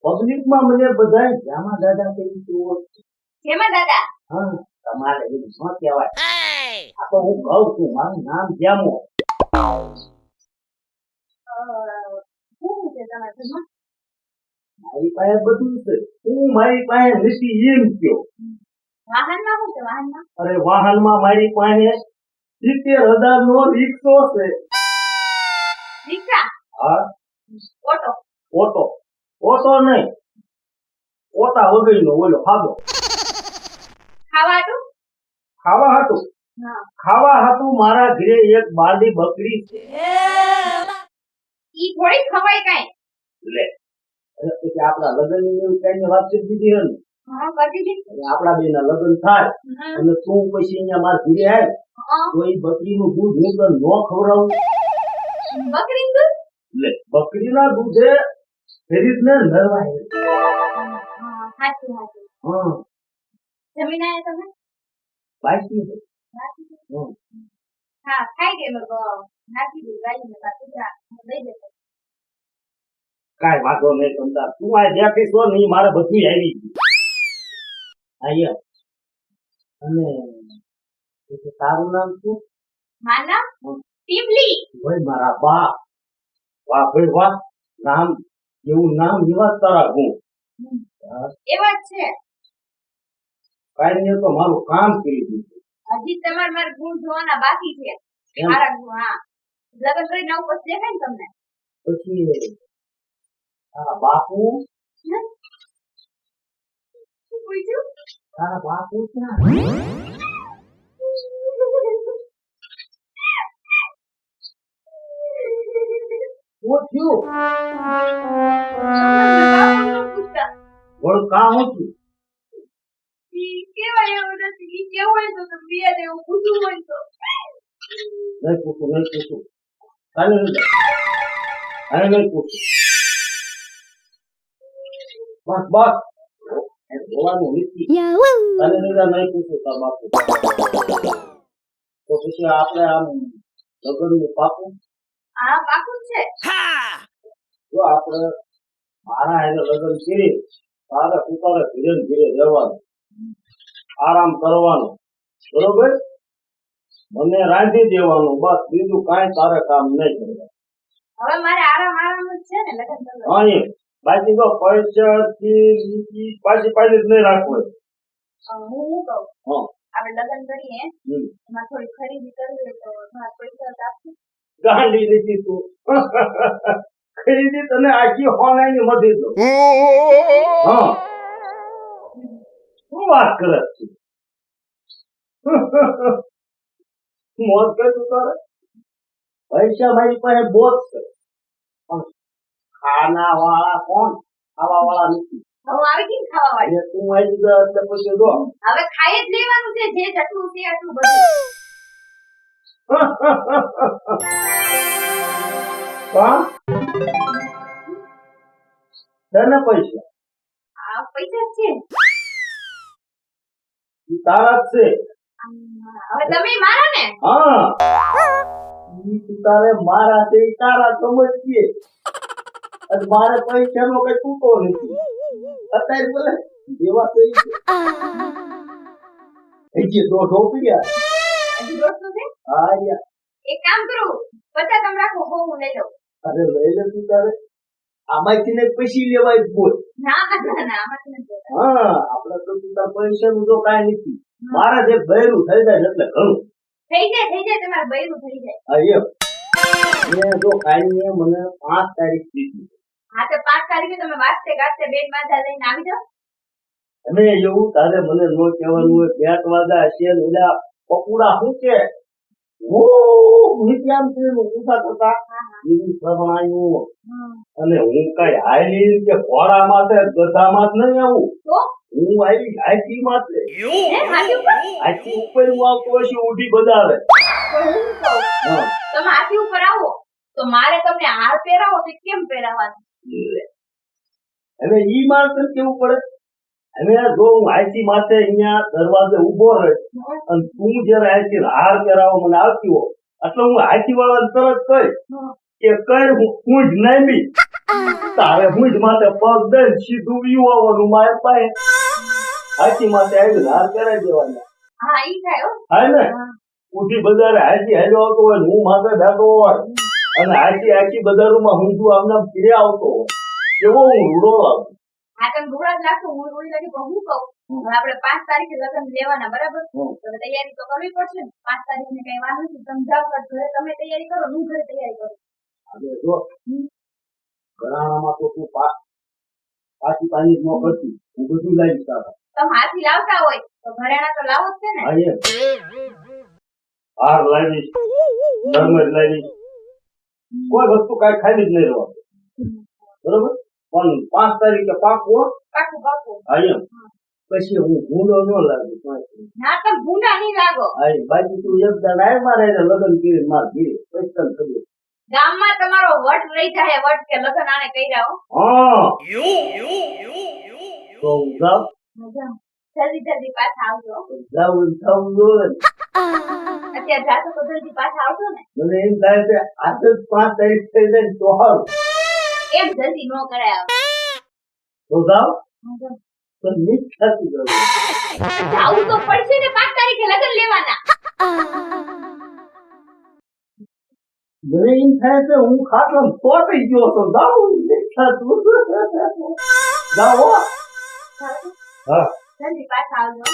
પબ્લિકમાં મને બધા જામા દાદા કહી ઓળખે. જેમાં દાદા હા તમારે એવું ન કહેવાય. આ તો હું કહું છું મારું નામ જેમો. શું છે તમારા ઘરમાં મારી પાસે બધું છે. હું મારી પાસે નથી એમ કયો. વાહનમાં શું છે વાહનમાં અરે વાહનમાં મારી પાસે 70,000 નો રિક્ષો છે. રિક્ષા હા ઓટો ઓટો ઓટો નહીં ઓટા વગરનો ઓલો ખાધો ખાવા હતું ખાવા હતું હા ખાવા હતું મારા ઘરે એક બારડી બકરી છે. ઈ થોડી ખવાય કાંઈ લે અને પછી આપણા લગ્ન ની કઈ વાતચીત દીધી હે ને હા કરી દીધી અને આપણા બે ના લગ્ન થાય હમ. અને તું પછી અહીંયા મારા ઘરે આય હા. તો એ બકરીનું દૂધ હું તને ન ખવડાવું. બકરી દૂધ લે બકરીના દૂધે ફેરી જ ને નરવાય. હાચું હાચું. હા જમીન આયા તમે? બાકી છે. નાખી દીધું? હમ. હા ખાઈ ગઈ મેં નાખી દીધું ગાઈને કૂતરા દઈ દેતો. કાંઈ વાંધો નહીં તમતાર. તું આ જ્યાંથી છો ને ઈ મારે બધું આવી ગયું. અહીંયા અને પછી તારું નામ શું? માના હમ. ટીમલી. ભાઈ મારા બા. વાહ ભાઈ વાહ. નામ એવું નામ એવા જ તારા હું. એવા જ છે. કાંઈ નહીં તો મારું કામ કરી દીધું. હજી તમારે મારે ગુણ જોવાના બાકી છે. એમ? મારા ગુણ હા લગ્ન કરીને આવું પછી દેખાય ને તમને. પછી તારા બાપુ હમ? શું પૂછ્યું? તારા બાપુ ક્યાં? શું થયું? પૂછતા. વળી કામ હતું. ઈ કેવાય એવું નથી. ઈ કેવું હોય તો તમે બે એવું પૂછવું હોય તો. નહીં પૂછું. કાલે નહીં જા. કાલે નહીં પૂછું. બસ. એમ જોવાનું નથી. કાલે નહીં જા, નહીં પૂછું તારા બાપુ. તો પછી આપણે આમ લગ્નનું પાકું. હા પાકું જ છે. જો આપણે મારા એને લગ્ન કરી તારે તું ધીરે ધીરે રહેવાનું, આરામ કરવાનો, બરોબર? મને રાંધી દેવાનું, બસ બીજું કાંઈ તારે કામ નહીં કરવાનું. હવે મારે આરામ જ છે ને લગ્ન કરવા. હા એમ. બાકી તો પૈસાથી પાછી જ નહીં રાખવું. હું કહું હા. આપણે લગ્ન કરીએ હમ. એમાં થોડી ખરીદી કરવી હોય તો મારા પૈસા તો આપશું. ગાંડી લીધી તું. ખરીદી તને આખી હોનાની મળી દો. હા. શું વાત કરે છે? મોજ કર તું તારે. પૈસા મારી પાસે બહુ જ છે, પણ ખાના વાળા કોણ? ખાવા વાળા નથી. હું આવી કેમ ખાવા વાળી? અને તું આવી ગયો એટલે પછી જો. હવે ખાઈ જ લેવાનું છે જે જતું છે આટલું બધું. હા? તને પૈસા આ પૈસા જ છે. ઈ તારા જ છે. હવે તમે મારો ને. હા. ઈ તું તારે મારા છે, ઈ તારા સમજીએ. અને મારે પૈસાનો કઈ તૂટો નથી. અત્યારે બોલે જેવા છે ઈ જે દોઢો પીડ્યા. હજી દોસ્તો છે. હા યાર. એક કામ કરું 50 તમે રાખો બહુ હું લઈ લઉં. અરે લઈ લે તું તારે. આમાંથી ને પછી લેવાય જ બોલ. ના આમાંથી નથી જોતા. હા, આપણે તો તું તાર પૈસાનું તો કાંઈ નથી. મારા જે બૈરું થઈ જાય ને એટલે ઘણું. થઈ જાય તમારે બૈરું થઈ જાય. હા એમ. મેં જો કાંઈ મને 5 તારીખ દીધી. હા તો 5 તારીખે તમે વાંચતે ગાજતે બેન બાંધા લઈને આવી જાઓ. અને એવું તારે મને નો કહેવાનું હોય. 2 વાગ્યા છે ને ઓલા પકોડા શું છે નિત્યામ છે ઊંચા થતા એવી પ્રમાણ્યું. અને હું કઈ હાલી કે ઘોડામાં છે ગધામાં જ નહીં આવું. તો હું આવી હાથીમાં છે. હે હાથી ઉપર. હાથી ઉપર હું આવતો હશે ઊંધી બજાવે. પણ હું કહું હા. તમે હાથી ઉપર આવો તો મારે તમને હાર પહેરાવો તો કેમ પહેરાવાનું? હવે ઈ માણસ કેવું પડે. હવે જો હું હાથી માથે અહીંયા દરવાજે ઉભો રહે અને તું જયારે હાથી હાર પહેરાવો મને આવતી હો એટલે હું હાથી વાળા તરત કહી કે કઈ હું જ નામી તારે હું જ માથે પગ દઈ સીધું વીવું આવવાનું મારે પાસે હાથી માથે આવી હાર પહેરાવી દેવાના. હા ઈ થાય હો. હા ને ઊંધી બજારે હાથી હાલ્યો આવતો હોય ને હું માથે બેઠો હોય અને હાથી આખી બજારોમાં હું તું આમને ફીરે આવતો હોય એવો હું રૂડો આવું. હા તમે ઘોડા જ નાખો હું ઓળી લાગી પણ હું કહું હવે આપણે 5 તારીખે લગ્ન લેવાના બરાબર. તમે તૈયારી તો કરવી પડશે ને. 5 તારીખે કઈ વાંધો નથી. તમે જાઓ ઘરે તમે તૈયારી કરો હું ઘરે તૈયારી કરું. હવે જો ઘરાણામાં તો તું પાછી પાણી ન કરતી હું બધું લાવીશ તારા. તમે હાથી લાવતા હોય તો ઘરેણા તો લાવો જ છે ને. હા એમ હાર લાવીશ ધર્મજ લાવીશ કોઈ વસ્તુ કાંઈ ખાલી જ નહીં રહેવાનું બરોબર. પણ 5 તારીખે પાકું હો. પાકું પાકું. હા એમ પછી હું ભૂંડો ન લાગુ. ના તમે ભૂંડા નહીં લાગો. હા બાકી તું એક દાડ આય મારે એને લગ્ન કરી માર ઘીરે પછી તને ખબર. ગામમાં તમારો વટ રહી જાય વટ કે લગન આને કર્યા હો હા તો હું જાઉં જલ્દી જલ્દી પાછા આવજો જાઉં જાઉં જોઈએ. અત્યારે જાતો તો જલ્દી પાછા આવજો ને મને એમ થાય છે આજે જ 5 તારીખ થઈ જાય ને તો હારું. એમ જલ્દી નો કરાય તો જાઉં પણ નીચ થતું જાઉં. જાવું તો પડશે ને 5 તારીખે લગન લેવાના મને એમ થાય છે હું ખાટલામાં તોટી ગયો તો જાઉં નીચ થતું. જાઉં હો. હા જલ્દી પાછા આવજો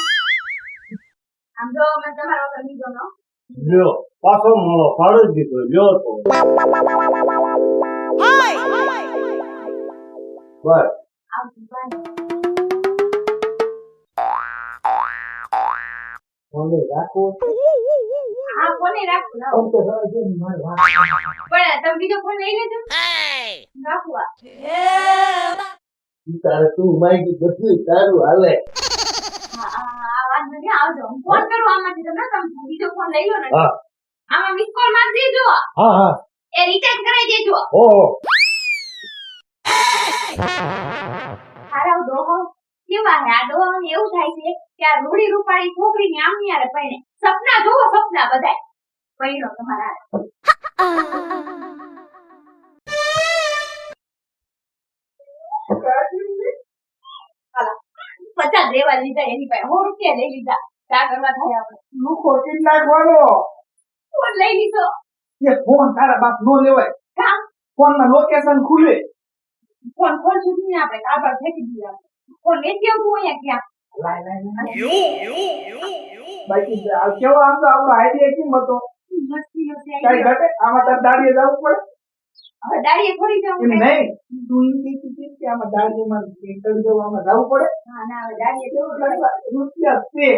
આમ જો મેં તમારો વગર લીધો નો લ્યો પાછો મળો ફાળો જ દીધો લ્યો તો બસ આવજો બાય મને રાખો હા કોને રાખું લાવો આમ તો હવે છે ને મારી વાત પણ તમે બીજો ફોન લઈ લેજો રાખું આ તારે તું માગી બધું તારું હાલે. આ વાત નથી આવજો હું ફોન કરું આમાંથી તમને તમે બીજો ફોન લઈ લો ને હા આમાં મિસ કોલ માર દેજો હા હા એ રિચાર્જ કરાવી દેજો ઓ હારાવ ડોહો કેવા હે આ ડોહો ને એવું થાય છે કે આ રૂડી રૂપાળી છોકરી ને આમ યારે પૈણે સપના જોવો સપના બધાય પૈણો તમારા પચાસ દેવા લીધા એની પાસે 100 રૂપિયા લઈ લીધા ચા કરવા થાય આપણે લુખો કેટલા નાખવાનો ફોન લઈ લીધો એ ફોન તારા બાપ નો લેવાય. કામ ફોન માં લોકેશન ખુલે. ફોન ફોન સુધી ને આપણે કાબર ફેંકી દીધા ફોન લેતી આવતું અહીંયા ક્યાં લાય બાકી આ કેવો આમ તો આપણો આઈડિયા કેમ હતો મસ્તીનો છે કઈ ઘટે આમાં તાર દાડીએ જવું પડે હવે દાડીએ થોડી જવું એમ પડે. નહીં તું એમ કહેતી હતી કે આમાં દાડીએમાં કરી જવું આમાં જવું પડે હા ના હવે દાડીએ જવું પડે રૂપિયા છે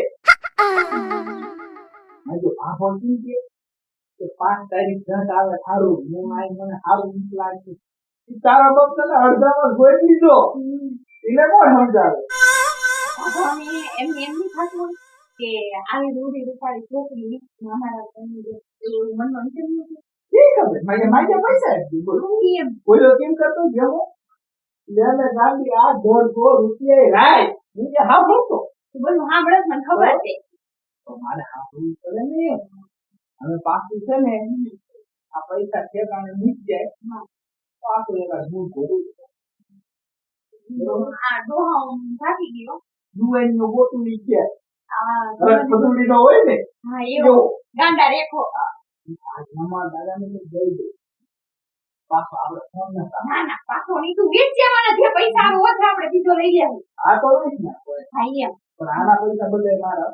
આ જો આ ફોન કેમ કે 5 તારીખ ઘટ આવે સારું હું આઈ મને સારું નીક લાગશે તારા બાપ તને અડધામાં ગોઈ લીધો એને કોણ સમજાવે અમે એમ થતું કે આવી રૂડી રૂપાળી છોકરી અમારા મનમાં વિચાર્યું હતું ઠીક હવે માગે પૈસા આપી બોલો કેમ બોલો કેમ કરતો જેવો લેને ગાડી આ દોઢ રૂપિયા રાય હું કે હા બોલતો બધું સાંભળે જ મને ખબર છે તો મારે સાંભળવું પડે ને હવે પાછું છે ને આ પૈસા ઠેકાણે મૂકી જાય પાછું એકાદ મૂળ ભરું આ ડોહો થાકી ગયો દુવાઈ નો ગોતું નીચે આ રસ પતુડી નો હોય ને હા એવો ગાંડા રેખો મામા દાદા ને જઈ દે પાછો આપણે ફોન ના ના ના પાછો ની તું વેચવાના જે પૈસા આવે ઓછા આપણે બીજો લઈ લેવું આ તો નહીં ના હોય હા એમ પણ આના પૈસા બદલે મારા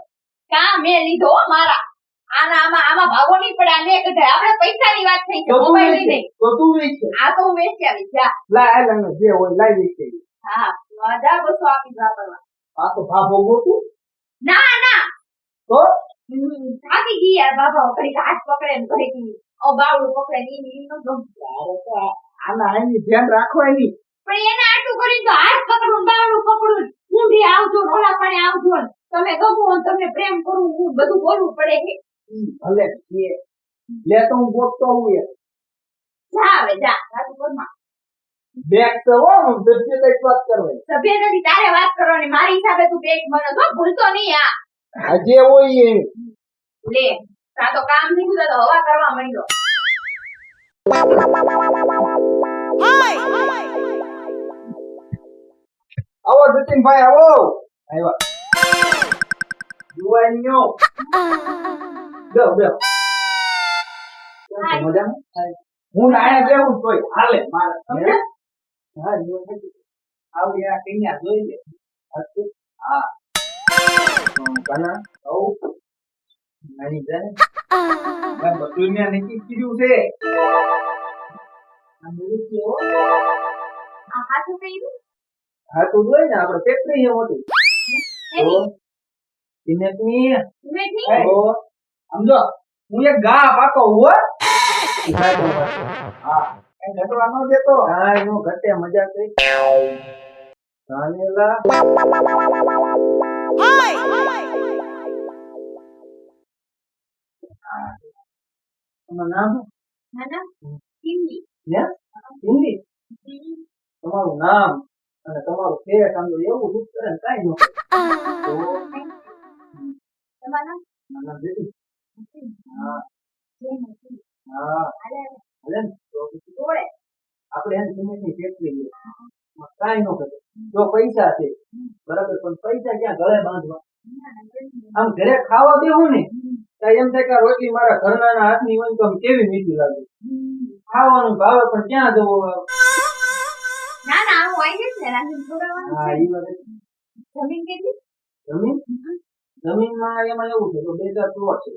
કા મેં લીધો હો મારા આમાં ભાગો નહીં પડે આને કદાચ આપણે પૈસાની વાત થઈ છે તો તું મોબાઈલ વેચે નહીં તો તું વેચે આ તો હું વેચી આવી જા લાય લંગ જે હોય લાઈ વેચે હા મજા બસો આપી વાપરવા આ તો ભાભો ગોતું ના ના તો થાકી ગઈ યાર બાબા ઘડી હાથ પકડે ને ઘડી ઓ બાવડું પકડે ની ની નો ગમ તારે તો આના આની ધ્યાન રાખવાની પણ એને આટલું કરી તો હાથ પકડું ને બાવડું પકડું ને ઊંધી આવજો રોલા પાણી આવજો ને તમે ગમો ને તમને પ્રેમ કરું હું બધું બોલવું પડે છે ભલે કે લે તો હું ગોતતો હું યાર જા હવે જા રાજુ ઘરમાં બેક તો હો હું દર્જે કઈ વાત કરવાની સભ્ય નથી તારે વાત કરવાની મારી હિસાબે તું બેગ બનો તો ભૂલતો નહીં આ આજે હોય એ લે તા તો કામ થઈ ગયું તો હવા કરવા માંડ્યો આવો જતીનભાઈ આવો આવ્યા જુવાનીઓ બેહો બેહો મજામાં હું આયા બેહું તોય હાલે મારે હા જીવન નથી આવડી આ કન્યા જોઈ લે હતું હા કના આવ નાની જાય આ બધું ને નક્કી કર્યું છે આ મુરત છે હો આ હાથું કર્યું હા તો જોઈ ને આપણે ફેક્ટરી છે મોટી તો ઇનેકની મેથી તો સમજો હું એક ગા પાકો હો હા કઈ ઘટવા ન દેતો હા નો ઘટે મજા થઈ કાનેલા નામ ના ના હિન્દી. હે હિન્દી તમારું નામ અને તમારું ફેર આમ તો એવું દુઃખ કરે ને કાંઈ ન કરે. તો તમારું નામ? નાના બેટી હા જય મસીહ. હા હાલે, હાલે ને તો પછી જોડે. આપણે એને સિમેન્ટની ફેક્ટરી છે એમાં કાંઈ ન કરે જો પૈસા છે બરાબર પણ પૈસા ક્યાં ગળે બાંધવા આમ ઘરે ખાવા દેવું ને ત્યાં એમ થાય કે આ રોટલી મારા ઘરના હાથની હોય તો આમ કેવી મીઠી લાગે ખાવાનું ભાવે પણ ક્યાં જવું ના ના આવું આવી જશે ને રાંધીને ખવડાવવાનું હા છે. એ વાત જમીન કેટલી? જમીન જમીનમાં એમાં એવું છે તો 2-4 પ્લોટ છે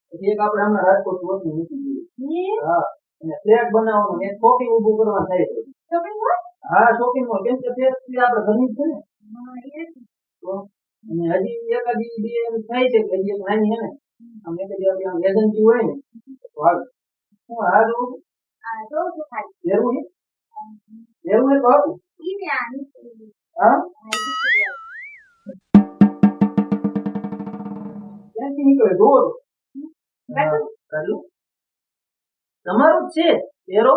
પછી એક આપણે હમણાં રાજકોટ પ્લોટની મૂકી દીધી હા અને ફ્લેટ બનાવવાનું ને એક શોપિંગ ઊભું કરવા થાય છે શોપિંગ મોલ? હા શોપિંગ મોલ કેમ કે ફેક્ટરી આપણે ઘરની જ છે ને હા, એ છે. તો અને હજી એકાદી બે એમ થાય છે કે હજી એક નાની છે ને આમ એકાદી આપણી આમ એજન્સી હોય ને તો હાલ હું હા જોઉં આ જોઉં છું ખાલી. જરૂર છે જરૂર છે તો આપું ઈ ને આ નીચે. હા આ નીચે. ક્યાંથી નીકળે જોવો તો કાઢું? કાઢલું તમારું જ છે એરો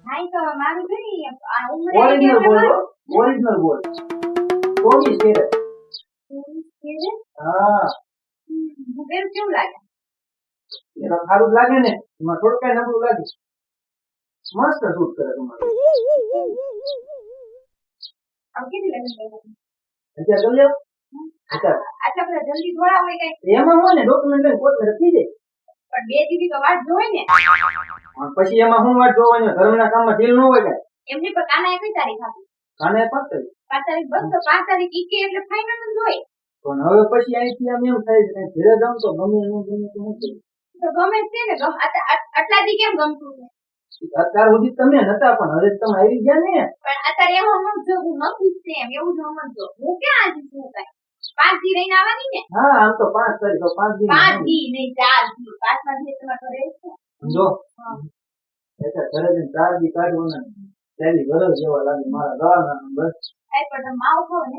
હા, ઈ તો મારું છે ને, આ ઉંમરે આવી ઓરિજિનલ ગઈ બોલ એટલે ઓરિજિનલ બોલ 24 કેરેટ મારું. હા હું પેલું કેવું લાગે? એનો સારું જ લાગે ને એમાં થોડું કઈ નબળું લાગે મસ્ત શૂટ કરે તમારું આમ કેટલી લગન કરવાની? અત્યારે કરી લેવું અત્યારે આટલા બધા જલ્દી થોડા હોય કઈ? એમાં હોય ને ડોક્યુમેન્ટ લઈને કોર્ટ રાખી દે પણ 2 દીધી તો વાત જોઈ ને. પછી એમાં શું વાત જોવાની ધર્મના કામમાં ઢીલ ન હોય કાંઈ એમની પર કાના કઈ તારીખ આપી? કાને પણ 5 તારીખ બસ તો 5 તારીખ ઈ કે એટલે ફાઇનલ જ હોય. પણ હવે પછી અહીંથી આમ એમ થાય છે કે ઘરે જાઉં તો ગમે એનું ગમે તો શું કરું? તો ગમે જ છે ને, આટલા દી કેમ ગમતું છે? અત્યાર સુધી તમે નતા પણ હવે તમે આવી ગયા ને પણ અત્યારે એવું સમજો હું નથી જ છે એમ એવું જ સમજો. હું ક્યાં આજે છું કઈ? 5 દી રહીને આવવાની ને? હા આમ તો 5 તારીખ તો 5 દી 5 દી નહીં 4 દી. 5મા દી તમારા ઘરે છે. જો હા. એટલે ઘરે જઈને 4 દી કાઢવાના ત્યારે ગરજ જેવા લાગે મારા ગળાના બસ કાંઈ પણ તમે માવો ખાઓ ને?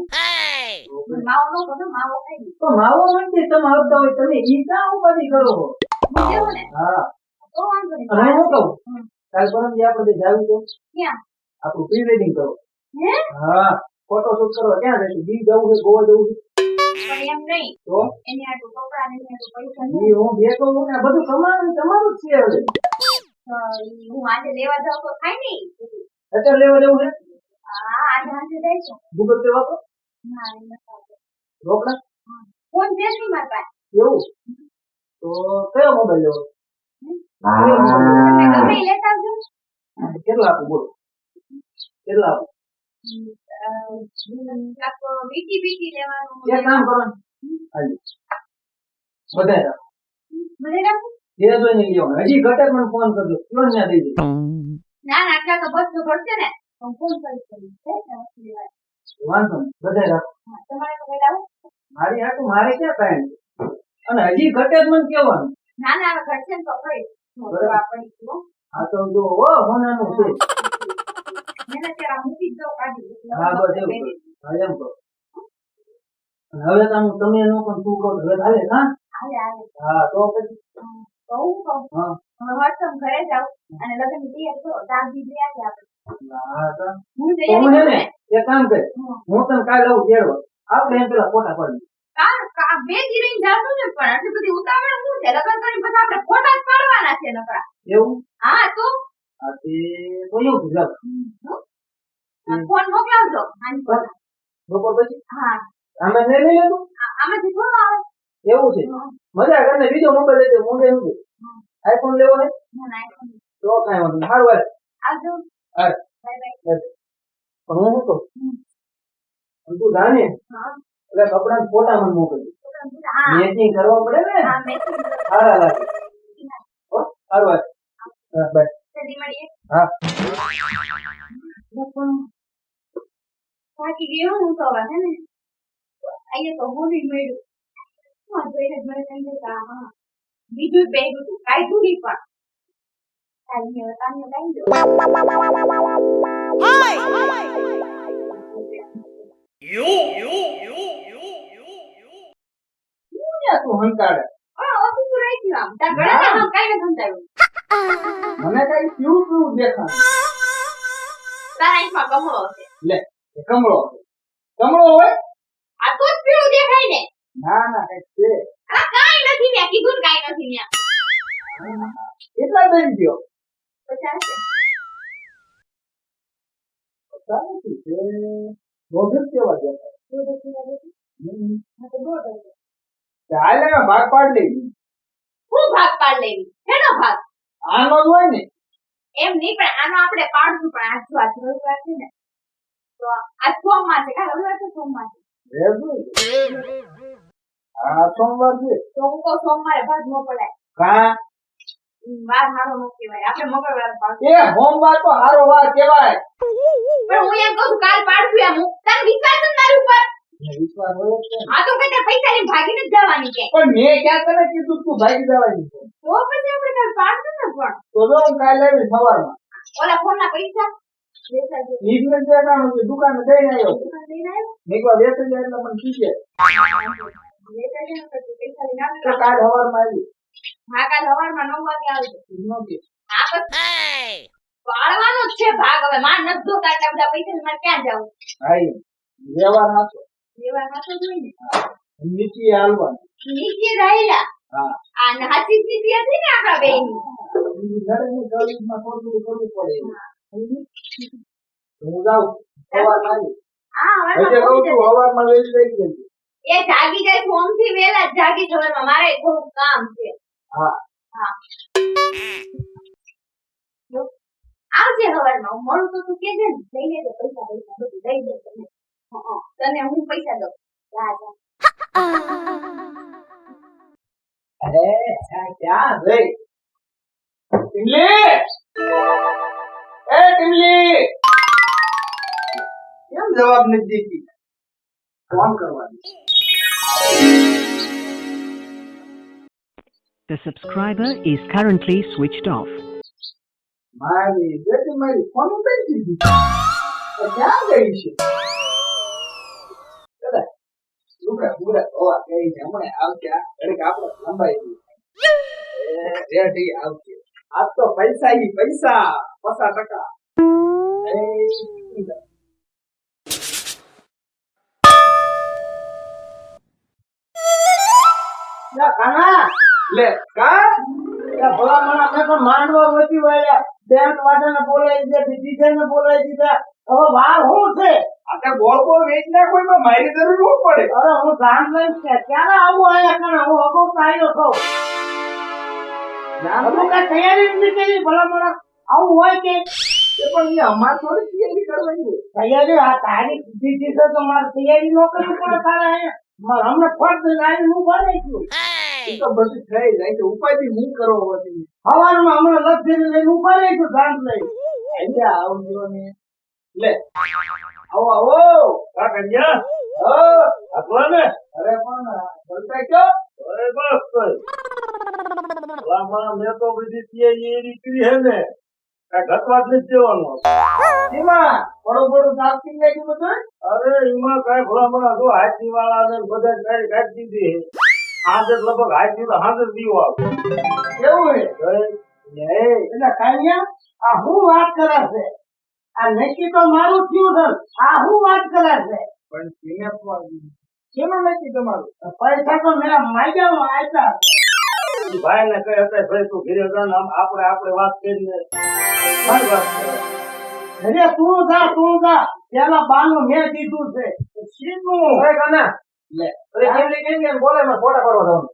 માવો ન ખાઓ, માવો ખાઈ લો. તો માવો નથી તમે આવતા હોય તમે ઈ ક્યાં ઉપાધિ કરો છો? હું જેવો ને હા તો વાંધો નહીં. અને હું કહું હમ. કાલ પરમ દી આપણે જાવું તો ક્યાં? આપણું પ્રી વેડિંગ કરો હે? હા ફોટો શૂટ કરવા ક્યાં જઈશું દી જવું છે ગોવા જવું છે પણ એમ નહીં. તો એની હાટુ કપડાં ને એની હાટુ પૈસા ન ઈ હું બે કહું ને આ બધું કમાવાનું તમારું જ છે હવે ઈ હું આજે લેવા જાઉં તો થાય ને ઈ બધું. અત્યારે લેવા જવું છે હા, આજે સાંજે જઈશું. ગૂગલ પે વાપરો ના, એ નથી આવતું. રોકડા ફોન છે જ નહીં મારી પાસે. એવું તો કયો મોબાઈલ લેવો તમે ગમે ઈ લેતા આવજો. કેટલા આપું બોલો કેટલા આપું કાંઈક વીટી લેવાનું. એક કામ કરો ને હાલો બધાય રાખો મને રાખો. જે જોઈને લ્યો હજી ઘટે મને ફોન કરજો કયો ન્યા દઈ દે ના ના, આટલા તો બસ તો પડશે ને. હું ફોન કરીશ તમને. હે? નમસ્તે લેવા. વાંધો નહીં બધાય રાખો હા, તમારે તો પેલા આવું? મારી હાટું મારે ક્યાં કાંઈ નથી અને હજી ઘટે જ મને કહેવાનું ના ના, હવે ઘટશે ને તો કહીશ. બરાબર. આપણે કીધું. આ તો જો ઓ હોનાનું છે એને ત્યારે મૂકી જ દો, કાઢી દો. હા બસ એવું કરો. હા એમ કરો અને હવે તો આનું તમે એનો પણ શું કહો છો? હવે હાલે હા હાલે હાલે. હા તો પછી તો હું કહું હા હવે વોટ્સઅપ ઘરે જાઉં અને લગ્નની તૈયારી કરો. 4 દી લઈ આવીએ આપણે. હા તો હું તો હું છે તૈયારી ને કરું ને. એક કામ કરે હું તને કાલે આવું તેડવા આપણે એમ પેલા ફોટા પાડી કા 2 દી રહીને જાશું ને, પણ આટલી બધી ઉતાવળ શું છે? લગ્ન કરીને પછી આપણે ફોટા જ પાડવાના છે નકરા. એવું હા તો હા તે તો એવું છે ચાલો ફોન મોકલાવજો. હાંજી પર. બપોર પછી હા, આમે નહીં લઈ લેતું આમાંથી થોડું આવે. એવું છે મજા કરીને બીજો મોબાઈલ લેજો મોંઘે એવું છે આઈફોન લેવો ને ના ના, આઈફોન. તો કાંઈ વાંધો નહીં સારું હાલ આવજો. હાલ બાય બાય. પણ હું શું કહું તું જાણે હા એટલે કપડાં ફોટા મને મોકલજો હા મેચિંગ કરવા પડે ને હા, મેચિંગ સારા લાગે હો સારું હાલ હા બાય જલ્દી મળીએ. હા થાકી ગયો હું તો હવે હે ને. અહીંયા તો હોલી મળ્યું. હા, જોઈને જ મને થઈ ગયું કે હા બીજું પહેર્યું હતું કાઢ્યું નહીં પણ કાંઈ હવે કામને લાવી દો. તું હંકાડે પણ ઓછું તો રહી ગયું આમ. તાર ગળામાં આમ કાંઈ નથી સંતાયું. મને કઈ પીવું પીવું દેખાય. તારા આંખમાં કમળો હશે. લે એ કમળો કમળો હોય. આ તો જ પીળું દેખાય ને. ના ના કઈ છે. આ કાંઈ નથી ને કીધું ને કાંઈ નથી ને. એટલા દઈ ગયો. પચાસ છે. પતા નથી તે રોજ કેવા દેખાય. દૂધ પીવા દે. હા તો દૂધ હશે. ચાલે ને ભાગ પાડ લેવી. હું ભાગ પાડ લેવી. શેનો ભાગ? આનો જ હોય ને. એમ નહીં પણ આનો આપણે પાડશું પણ આજ તો આજ રવિવાર છે ને તો આજ સોમવાર છે કાલ રવિવાર છે સોમવાર છે આ સોમવાર છે. તો હું કહું સોમવારે ભાગ ન પડાય કા વાર હારો ન કહેવાય આપણે મંગળવારે પાડશું એ સોમવાર તો હારો વાર કહેવાય. પણ હું એમ કહું છું કાલ પાડશું એમ હું તને વિશ્વાસ છે ને મારી ઉપર વિશ્વાસ હોય છે. હા તો કઈ પૈસા લઈને ભાગીને જ જવાની કે પણ મેં ક્યાં તને કીધું તું ભાગી જવાની છે. તો પછી આપણે કાલ પાડશું ને પણ તો જો હું કાલે આવી સવારમાં ઓલા ફોનના પૈસા વેચાઈ ગયો. નીકળે છે દુકાને જઈને આવ્યો. દુકાન લઈને આવ્યો નીકળવા વેચી જાય એટલે મને કીધે વેચાઈ ગયો તો પૈસા લઈને તો આવ્યો કાલ સવારમાં આવી. હા કાલ સવારમાં 9 વાગે આવજો નહોતી. આ પછી પાડવાનો જ છે ભાગ હવે માર નથી જોતા એટલા બધા પૈસા મારે ક્યાં જવું હા એ વ્યવહાર નાખો. લેવા નાતો જોઈ ને નીચે હાલવાનું. નીચે રહેલા હા આ હાથી સ્થિતિ હતી ને આપણા બેયની ઘરની ગરીબમાં થોડું કરવું પડે. હું જાઉં સવારમાં આવી. હા એટલે કહું છું સવારમાં વેલી લઈ જજો. એ જાગી જાય સોમથી વહેલા જ જાગી જવામાં મારે થોડું કામ છે હા હા જો, આવજે હવારમાં મળું તો તું કેજે ને લઈ લેજે પૈસા પૈસા બધું લઈ દે તને હં, તને હું પૈસા દઉં જા જા અરે ક્યાં ગઈ ટીમલી? એ ટીમલી કેમ જવાબ નથી દેતી? ફોન કરવાની. The subscriber is currently switched off. મારી બેટી મારી ફોન કરી દીધી. તો ક્યાં ગઈ છે? ચાલે લુગડા બુગડા ધોવા ગઈ છે. હમણાં આવશે. આ ઘડીક આપણે લંબાઈ ગઈ. એ રેડી આવશે. આજ તો પૈસા ઈ પૈસા 50%. કાના લે કા ભલા મને મેં તો માંડવા વધી વાળ્યા બેંક વાળાને બોલાવી દીધા ડીજીને બોલાવી દીધા હવે વાર શું છે આપણે ગોળ ગોળ વેચ નાખો એમાં મારી જરૂર ન પડે. અરે હું જાણ લઈશ કે ક્યારે આવું આયા કાના હું અગાઉ તો આવ્યો છું હું કઈ તૈયારી જ નથી કરી ભલા મને આવું હોય કે એ પણ એ અમારે થોડી તૈયારી કરવાની હોય. તૈયારી આ તારી ડીજી છે તો મારે તૈયારી ન કરવી પડે તારે અહીંયા મારે હમણાં ફટ દઈને આવીને હું ભરાઈ ગયું એ તો બધું થઈ જાય છે. ઉપાયથી હું કરો હતી. હવારમાં હમણાં લક્ષી લઈને ઉભા રહી છું જાણ લઈ અહીંયા આવજો ને. લે આવો આવો. કા કન્યા હા આપવા ને અરે પણ બોલતા કયો? અરે બસ ભાઈ લામાં મેં તો બધી તૈયારી એવી કરી હે ને કાંઈ ઘટવા જ નથી દેવાનું. એમાં બડું સાફિંગ લાગ્યું બધું. અરે એમાં કાંઈ ભલામણ જો હાથી વાળા ને બધા ગાડી કાઢી દીધી હાજર લગભગ હાથી તો હાજર દીવો આવે કેવું હે? એટલે કાંઈયા આ હું વાત કરે છે આ નક્કી તો મારું થયું છે આ હું વાત કરે છે પણ શેમાં નથી તમારું? પૈસા તો મેરા માગ્યા આપ્યા ભાઈ ને કહે હતા ભાઈ તું ઘરે જા ને આપણે વાત કરીને મારી વાત કરે. અરે તું જા પેલા બાનું મેં કીધું છે શીખવું અરે કાના લે અરે કેમ બોલે માં ફોટા પાડવા જવાનું.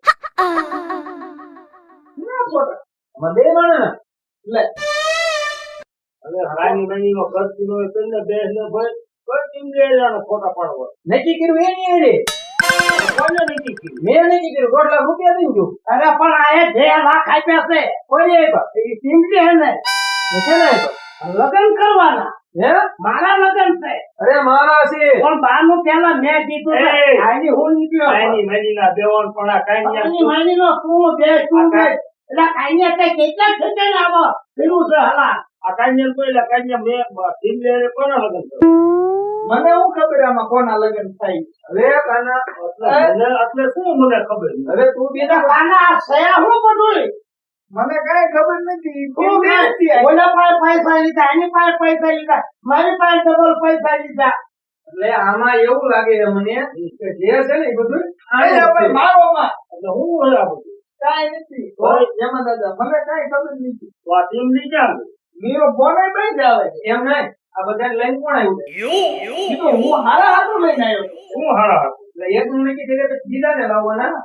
ના ફોટા માં બે માણે ને લે અને રાની બની નો ખર્ચી નો કરીને બેસ ને ભાઈ કોઈ ટીમ ફોટા પાડવા નક્કી કર્યું એ નહીં રે. કોને નથી કીધું મેં નક્કી કર્યું 1.5 લાખ રૂપિયા દઈ દઉં. અરે પણ આ 2 લાખ આપ્યા છે કોઈ આપ્યા? એ સિમ્પલી હે ને છે ને આપ્યા? લગ્ન કરવાના હે મારા લગ્ન છે અરે મારા છે પણ બાનું પેલા મેં કીધું છે એ! આની હું નીકળ્યો રાની બની ના દેવણ પણ આ આની કાંઈ માની નો તું બે તું બે એટલે કાંઈ તે કેટલા ખેતર આવો પેલું છે હલા આ કાંઈ તો એટલે કાંઈ મેં ટીમ લે કોના લગન કર્યું? મને શું ખબર આમાં કોના લગ્ન થાય? હવે કાના એટલે શું મને ખબર હવે તું બીજા કાના આ સયા હું બધું મને કઈ ખબર નથી શું કાંઈ? ઓલા પાસે પૈસા લીધા, એની પાસે પૈસા લીધા, મારી પાસે ડબલ પૈસા લીધા. એટલે આમાં એવું લાગે છે મને કે જે છે ને એ બધું મારોમાં એટલે હું બોલા બધું કાંઈ નથી એમાં દાદા મને કઈ ખબર નથી તો આ ટીમ ની ક્યાં ગઈ? મીરો બોને બઈ જ આવે છે એમ નહીં આ બધા લઈને કોણ આવ્યું છે તો હું હારા હાથું લઈને આવ્યો છું. શું હારા હાથ? એટલે એક નું નક્કી જગ્યાએ પછી બીજાને લાવવાના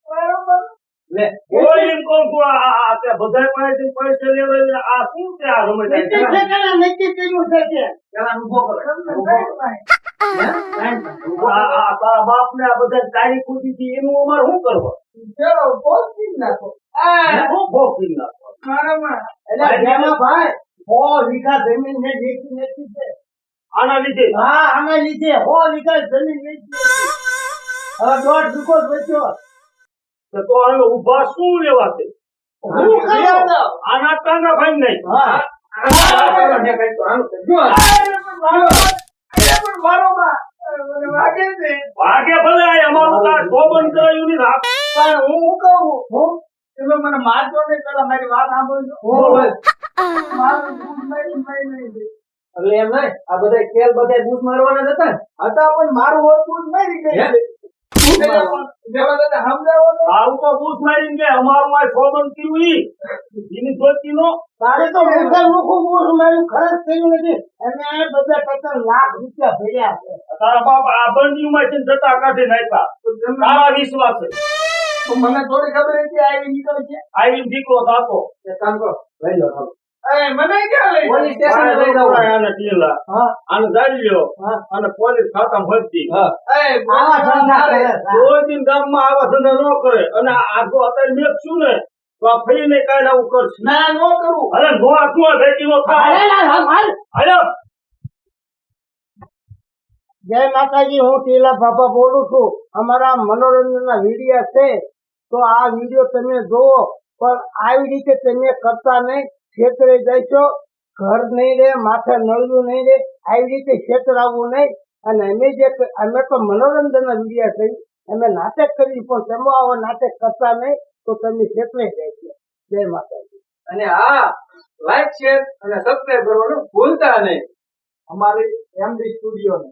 બરોબર લે કોઈ એમ કહું છું આ ત્યાં બધા પાસેથી પૈસા લેવા આ શું છે આ રમત નક્કી છે કે ના? નક્કી કર્યું છે કે? પેલા ઉભો કરો આ તારા બાપ ને આ બધા તારી ખુશી થી એનું અમારે શું કરવા? ચલો પોસ્ટિંગ નાખો શું ભોગવી નાખવા? મારામાં એટલે જેમાં ભાઈ 100 વીઘા જમીન ને વેચી નથી છે. આના લીધે હા, આના લીધે 100 વીઘા જમીન વેચી હતી. હવે 1.5 વીઘો જ વેચ્યો. તો હવે ઉભા શું લેવા છે? હું કરું? આના ટાંગા ભાઈ નહીં. હા. ભાગે ભલે આ અમારું કાંઈ શોભન કરાયું નહીં. મને મારતો નહીં પેલા મારી વાત સાંભળજો એટલે એમ નહીં આ બધા ખેલ બધા બૂસ મારવાના હતા ને હતા પણ મારું હોત બૂસ મારી ગઈ આવું તો બૂસ મારીને કે અમારું આ શોભન થયું ઈ. એની સોચી નો તારે તો મોટા લોકો બોલ મારું ખર્ચ કર્યું નથી અને આ બધા 50 લાખ રૂપિયા ભર્યા છે. તારા બાપ આ બંડીમાં છે ને જટા કાઢી નાખ્યા. તારા વિશ્વાસ છે તો મને થોડી ખબર હતી આવી નીકળે છે આવીને દીકરો થતો એક કામ કરો લઈ લો હાલો. મને ક્યાં લઈ પોલીસ સ્ટેશન લઈ જાવ આને ટીલા હા આને જાળી લ્યો હા અને પોલીસ ખાતામાં ભરતી હા આવા ધંધા કરે છે. રોજ ગામમાં આવા ધંધા ન કરે અને આ જો અત્યારે મેં છું ને તો આ ફરીને કાંઈ આવું કરશે. ના નો કરું અરે નો આત્મા ભેટી નો અરે થાય. લાલ, હાલ. હાલો જય માતાજી, હું ટીલા બાપા બોલું છું. અમારા મનોરંજનના વિડીયો છે તો આ વિડીયો તમે જોવો પણ આવી રીતે તમે કરતા નહીં. ક્ષેત્રે જઈશો ઘર નહીં રહે, માથે નળિયું નહીં રહે, આવી રીતે ક્ષેત્રાવવું નહીં. અને અમે તો મનોરંજનના વિડીયો છે, અમે નાટક કરી પણ તમે આવા નાટક કરતા નહીં તો તમે ક્ષેત્રે જઈશો. જય માતાજી. અને હા લાઈક શેર અને સબસ્ક્રાઇબ કરવાનું ભૂલતા નહીં અમારી એમડી સ્ટુડિયો ને